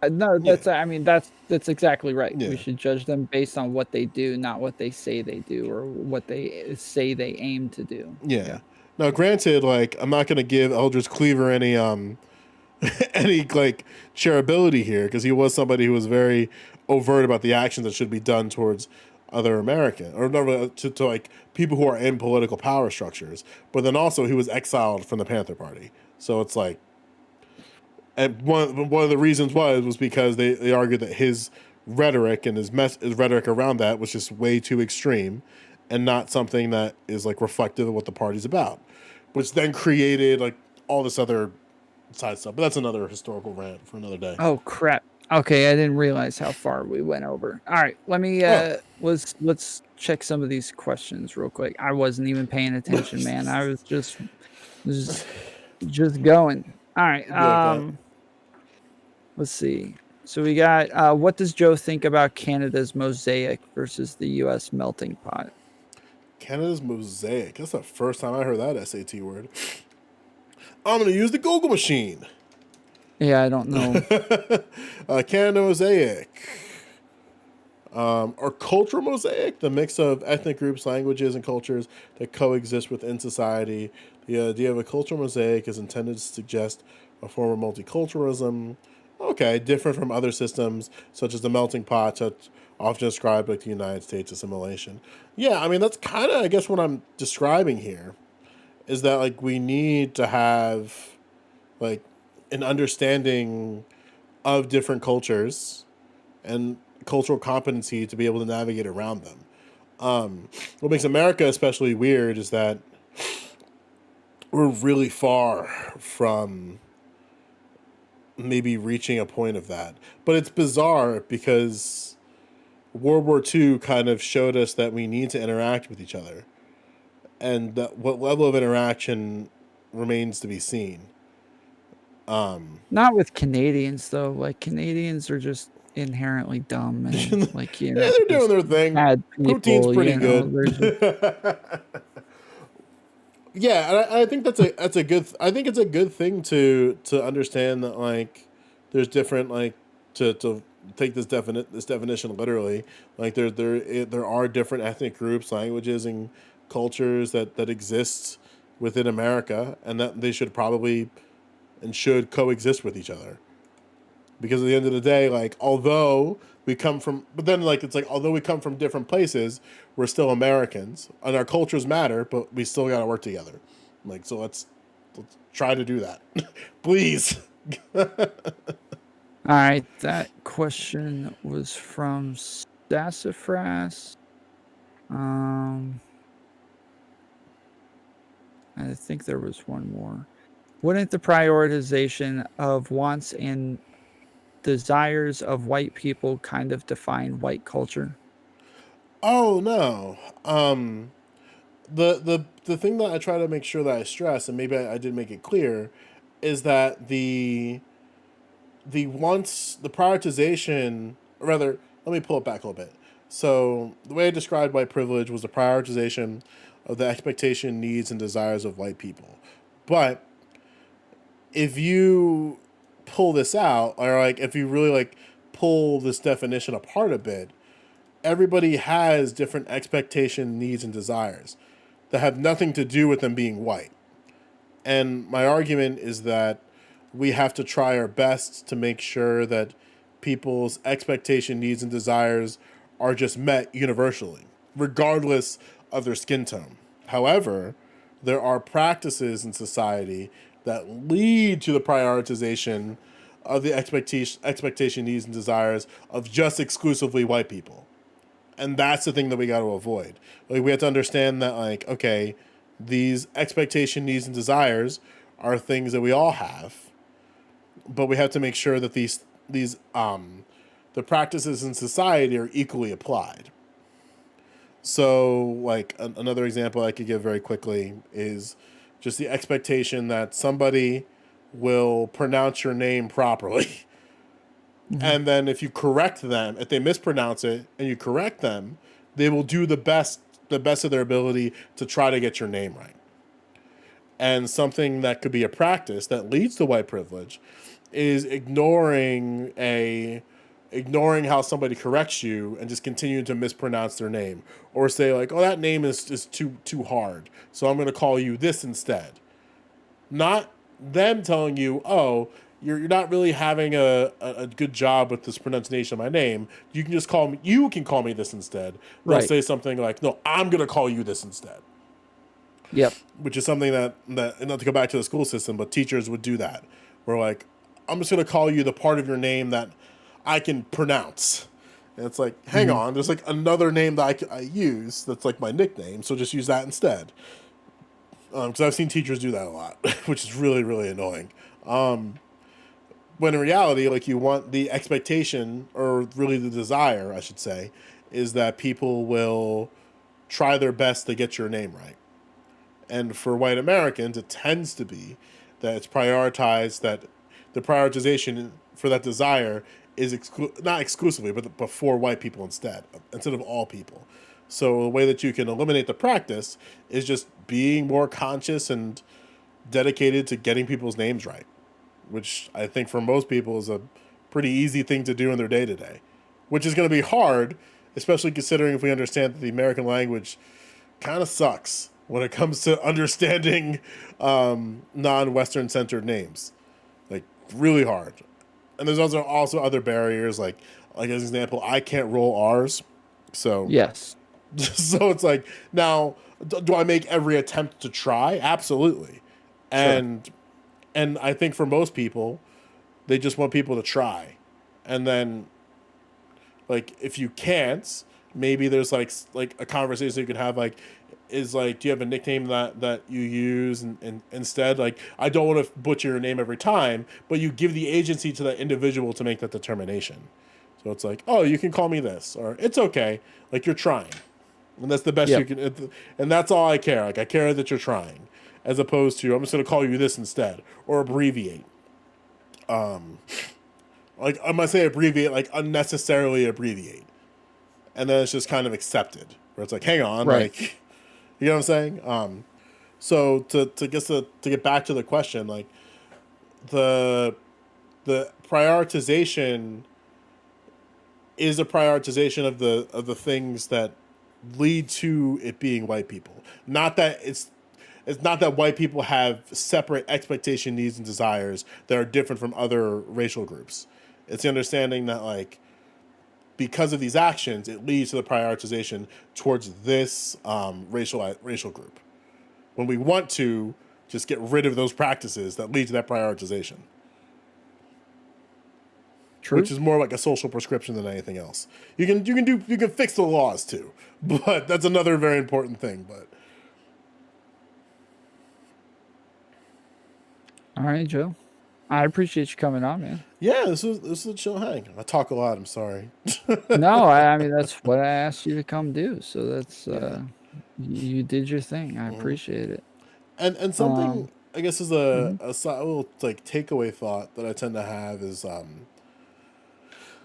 I mean, that's exactly right. Yeah. We should judge them based on what they do, not what they say they do or what they say they aim to do. Yeah. Now, granted, like, I'm not going to give Eldridge Cleaver any like charitability here, because he was somebody who was very overt about the actions that should be done towards other American, or not to like people who are in political power structures. But then also he was exiled from the Panther Party, so it's like, and one of the reasons was because they argued that his rhetoric and his rhetoric around that was just way too extreme, and not something that is like reflective of what the party's about, which then created like all this other side stuff. But that's another historical rant for another day. Oh crap. Okay, I didn't realize how far we went over. All right, let me let's check some of these questions real quick. I wasn't even paying attention, man. I was just going. All right. Let's see. So we got what does Joe think about Canada's Mosaic versus the U.S. melting pot? Canada's Mosaic. That's the first time I heard that SAT word. I'm going to use the Google machine. Yeah, I don't know. Canada Mosaic. Or cultural mosaic, the mix of ethnic groups, languages, and cultures that coexist within society. The idea of a cultural mosaic is intended to suggest a form of multiculturalism. Okay, different from other systems, such as the melting pot, such often described like the United States assimilation. Yeah, I mean, that's kind of, I guess, what I'm describing here is that, like, we need to have, like, an understanding of different cultures and cultural competency to be able to navigate around them. What makes America especially weird is that we're really far from maybe reaching a point of that. But it's bizarre because World War II kind of showed us that we need to interact with each other. And that what level of interaction remains to be seen. Not with Canadians though. Like Canadians are just inherently dumb and like Yeah, they're doing their thing. bad Poutine's people. pretty You know, good. they're just, Yeah, and I think that's a good. I think it's a good thing to understand that, like, there's different, like, to take this definition literally. Like, there are different ethnic groups, languages, and cultures that exist within America, and that they should probably and should coexist with each other. Because at the end of the day, like, although we come from, but then, like, it's like, although we come from different places, we're still Americans and our cultures matter, but we still got to work together. Like, so let's try to do that. Please. all right. That question was from Sassafras. I think there was one more. Wouldn't the prioritization of wants and desires of white people kind of define white culture? Oh no. The thing that I try to make sure that I stress, and maybe I did make it clear, is that the prioritization, or rather, let me pull it back a little bit. So the way I described white privilege was the prioritization of the expectation, needs, and desires of white people. But if you pull this out, or like if you really like pull this definition apart a bit, everybody has different expectation, needs, and desires that have nothing to do with them being white. And my argument is that we have to try our best to make sure that people's expectation, needs, and desires are just met universally, regardless of their skin tone. However, there are practices in society that lead to the prioritization of the expectation, needs, and desires of just exclusively white people. And that's the thing that we got to avoid. Like, we have to understand that, like, okay, these expectation, needs, and desires are things that we all have, but we have to make sure that these the practices in society are equally applied. So, like, another example I could give very quickly is just the expectation that somebody will pronounce your name properly. Mm-hmm. And then if you correct them, if they mispronounce it and you correct them, they will do the best of their ability to try to get your name right. And something that could be a practice that leads to white privilege is ignoring how somebody corrects you and just continuing to mispronounce their name, or say like, oh, that name is too hard, so I'm going to call you this instead. Not them telling you, oh, you're not really having a good job with this pronunciation of my name. You can just call me. You can call me this instead. They'll say something like, no, I'm going to call you this instead. Yep. Which is something that not to go back to the school system, but teachers would do that. We're like, I'm just going to call you the part of your name that I can pronounce. And it's like, hang on, there's like another name that I use that's like my nickname, so just use that instead. Because I've seen teachers do that a lot, which is really, really annoying. When in reality, like, you want the expectation, or really the desire, I should say, is that people will try their best to get your name right. And for white Americans, it tends to be that it's prioritized, that the prioritization for that desire is not exclusively, but for white people instead of all people. So the way that you can eliminate the practice is just being more conscious and dedicated to getting people's names right, which I think for most people is a pretty easy thing to do in their day to day, which is going to be hard, especially considering if we understand that the American language kind of sucks when it comes to understanding non-Western centered names, like really hard. And there's also other barriers, like as an example, I can't roll R's, so Yes. so it's like, now, do I make every attempt to try? Absolutely. And Sure. and I think for most people, they just want people to try. And then, like, if you can't, maybe there's like a conversation you could have, like, is like, do you have a nickname that you use, and instead, like, I don't want to butcher your name every time, but you give the agency to that individual to make that determination. So it's like, oh, you can call me this, or it's okay, like, you're trying. And that's the best you Yep. can, and that's all I care. Like, I care that you're trying, as opposed to, I'm just going to call you this instead, or abbreviate. Like, I'm going to say abbreviate, like unnecessarily abbreviate. And then it's just kind of accepted, where it's like, hang on, Right. like, you know what I'm saying? So to get back to the question, like, the prioritization is a prioritization of the things that lead to it being white people. Not that it's not that white people have separate expectation, needs, and desires that are different from other racial groups. It's the understanding that, like, because of these actions, it leads to the prioritization towards this racial group. When we want to just get rid of those practices that lead to that prioritization. True. Which is more like a social prescription than anything else. You can fix the laws too, but that's another very important thing. But All right, Joe. I appreciate you coming on, man. yeah, this is a chill hang. I talk a lot. I'm sorry. No, I mean that's what I asked you to come do. So that's Yeah. you did your thing. I appreciate it. And something, Um, I guess, is mhm. a little like takeaway thought that I tend to have is,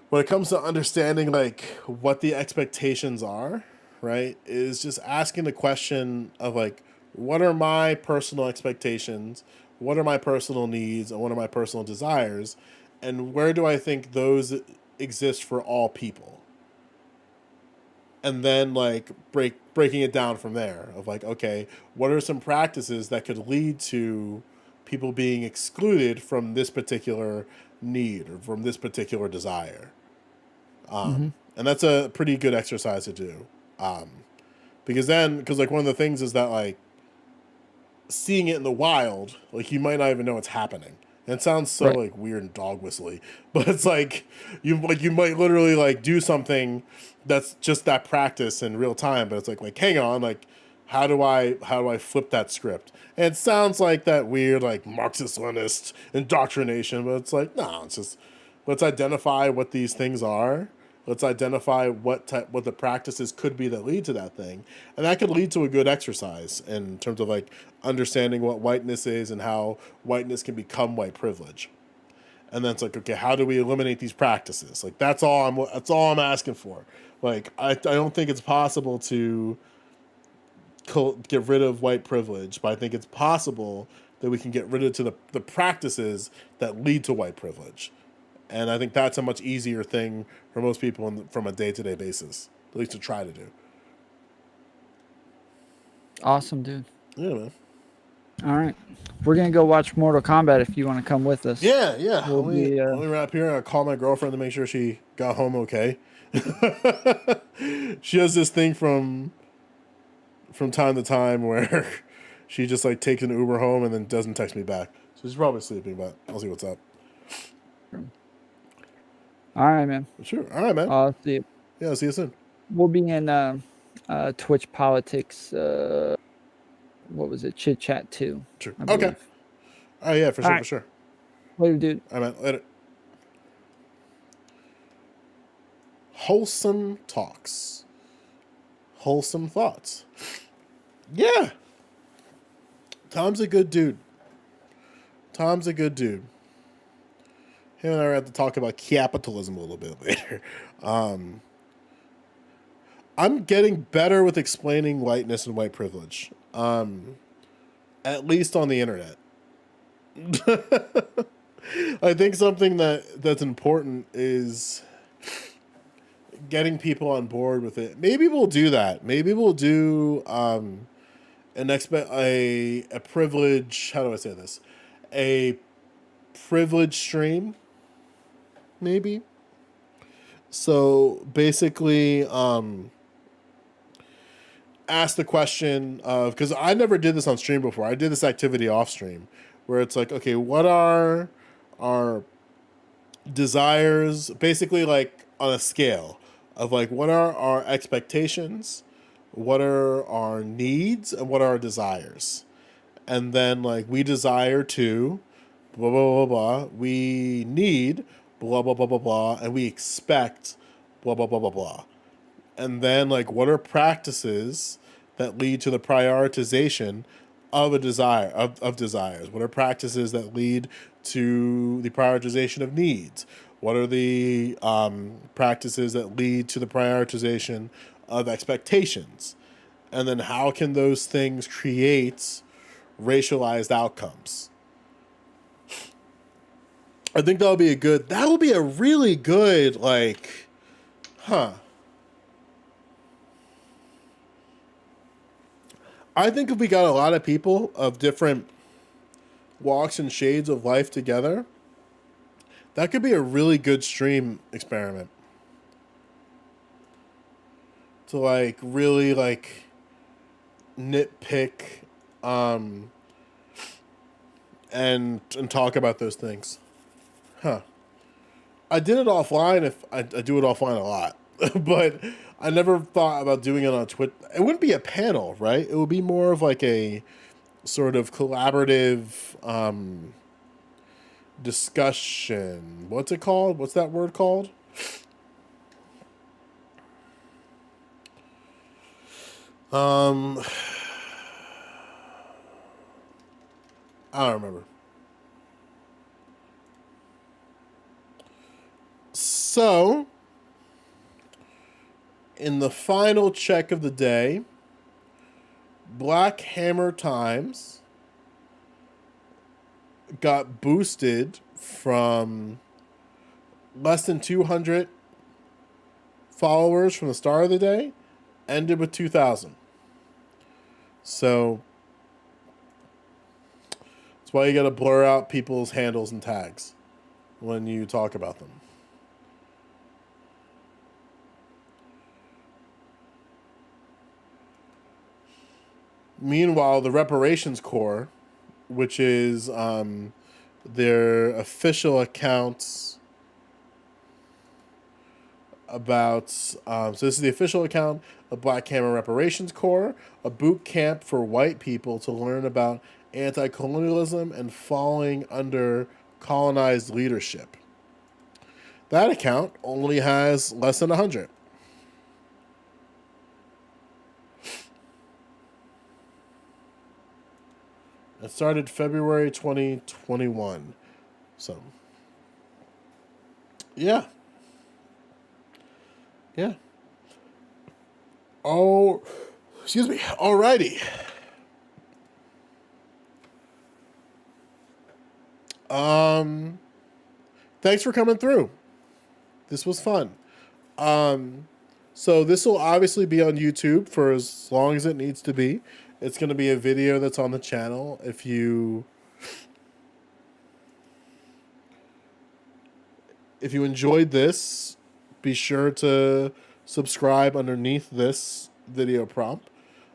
when it comes to understanding, like, what the expectations are, right, is just asking the question of, like, what are my personal expectations, what are my personal needs, and what are my personal desires, and where do I think those exist for all people, and then, like, breaking it down from there of, like, okay, what are some practices that could lead to people being excluded from this particular need or from this particular desire. Mhm. And that's a pretty good exercise to do. Because like, one of the things is that, like, seeing it in the wild, like, you might not even know it's happening. And it sounds so, Right. like, weird and dog whistly, but it's like you might literally, like, do something that's just that practice in real time, but it's like, hang on, like, how do I flip that script? And it sounds like that weird, like, Marxist Leninist indoctrination, but it's like, no, it's just, let's identify what these things are. Let's identify what the practices could be that lead to that thing, and that could lead to a good exercise in terms of, like, understanding what whiteness is and how whiteness can become white privilege. And then it's like, okay, how do we eliminate these practices? Like, that's all I'm asking for. Like, I don't think it's possible to get rid of white privilege, but I think it's possible that we can get rid of the practices that lead to white privilege. And I think that's a much easier thing for most people from a day-to-day basis, at least to try to do. Awesome, dude. Yeah, man. All right. We're gonna go watch Mortal Kombat if you want to come with us. Yeah. We'll be Let me wrap here. I'll call my girlfriend to make sure she got home okay. She has this thing from time to time where she just, like, takes an Uber home and then doesn't text me back. So she's probably sleeping, but I'll see what's up. all right, man. Sure. All right, man. I'll see you. Yeah, I'll see you soon. We'll be in Twitch politics. What was it? Chit Chat 2. Sure. I Okay. believe. Oh, yeah, for All sure, right. for sure. Later, dude. All right, man. Later. Wholesome talks. Wholesome thoughts. Yeah. Tom's a good dude. him and I are going to talk about capitalism a little bit later. I'm getting better with explaining whiteness and white privilege, at least on the internet. I think something that's important is getting people on board with it. Maybe we'll do that. Maybe we'll do a privilege. How do I say this? A privilege stream. Maybe. So basically, ask the question of, because I never did this on stream before. I did this activity off stream, where it's like, okay, what are our desires? Basically, like on a scale of like, what are our expectations, what are our needs, and what are our desires? And then like, we desire to blah blah blah blah. We need blah blah blah blah blah, and we expect blah blah blah blah blah. And then like, what are practices that lead to the prioritization of a desire of desires? What are practices that lead to the prioritization of needs? What are the practices that lead to the prioritization of expectations? And then how can those things create racialized outcomes? I think that will be a really good, like, I think if we got a lot of people of different walks and shades of life together, that could be a really good stream experiment. To like really like nitpick and talk about those things. I did it offline. If I do it offline a lot, but I never thought about doing it on Twitch. It wouldn't be a panel, right? It would be more of like a sort of collaborative discussion. What's it called? What's that word called? I don't remember. So, in the final check of the day, Black Hammer Times got boosted from less than 200 followers from the start of the day, ended with 2,000. So that's why you got to blur out people's handles and tags when you talk about them. Meanwhile, the Reparations Corps, which is their official accounts about, so this is the official account of Black Hammer Reparations Corps, a boot camp for white people to learn about anti-colonialism and falling under colonized leadership. That account only has less than 100. It started February 2021. So, yeah. Yeah. Oh, excuse me. Alrighty. Thanks for coming through. This was fun. So this will obviously be on YouTube for as long as it needs to be. It's going to be a video that's on the channel. If you enjoyed this, be sure to subscribe underneath this video prompt,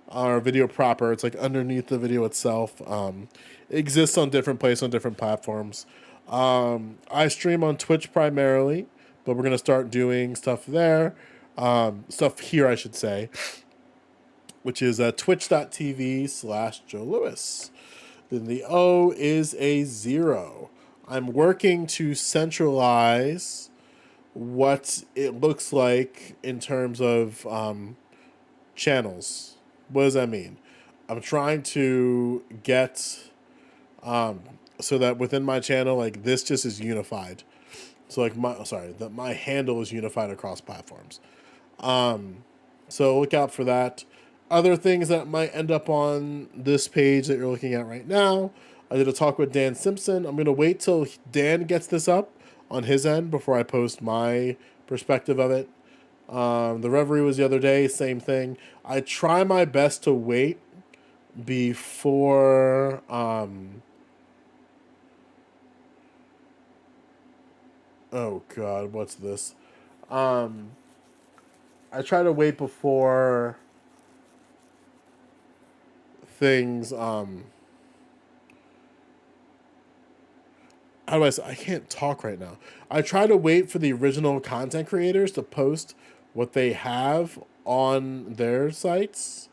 or video proper. It's like underneath the video itself. It exists on different places, on different platforms. I stream on Twitch primarily, but we're going to start doing stuff there. Stuff here, I should say, which is twitch.tv/Joe Lewis. Then the O is a 0. I'm working to centralize what it looks like in terms of channels. What does that mean? I'm trying to get so that within my channel, like this just is unified. So like my handle is unified across platforms. So look out for that. Other things that might end up on this page that you're looking at right now. I did a talk with Dan Simpson. I'm gonna wait till Dan gets this up on his end before I post my perspective of it. The Reverie was the other day, same thing. I try my best to wait before oh god, what's this? I try to wait before things how do I say? I can't talk right now. I try to wait for the original content creators to post what they have on their sites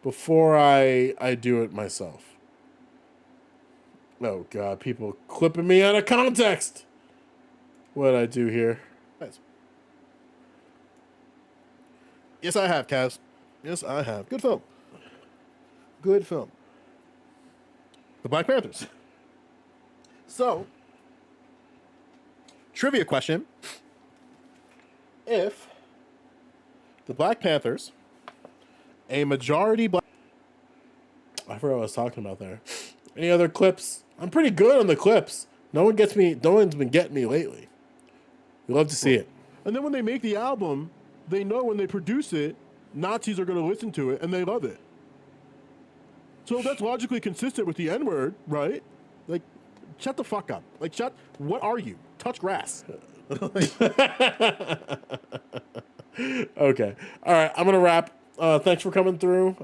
before I do it myself. Oh god, people clipping me out of context. What I do here? Nice. Yes, I have, Kaz. Yes, I have. Good film. Good film. The Black Panthers. So, trivia question. If the Black Panthers, a majority black... I forgot what I was talking about there. Any other clips? I'm pretty good on the clips. No one's been getting me lately. We love to see it. And then when they make the album, they know when they produce it, Nazis are going to listen to it, and they love it. So that's logically consistent with the N-word, right? Like, shut the fuck up. Like, what are you? Touch grass. Okay. All right, I'm going to wrap. Thanks for coming through.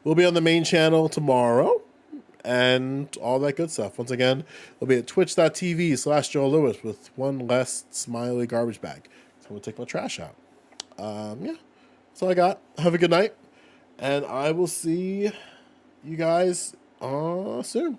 We'll be on the main channel tomorrow and all that good stuff. Once again, we'll be at twitch.tv/Joe Lewis with one less smiley garbage bag. So I'm going to take my trash out. Yeah, that's all I got. Have a good night. And I will see you guys soon.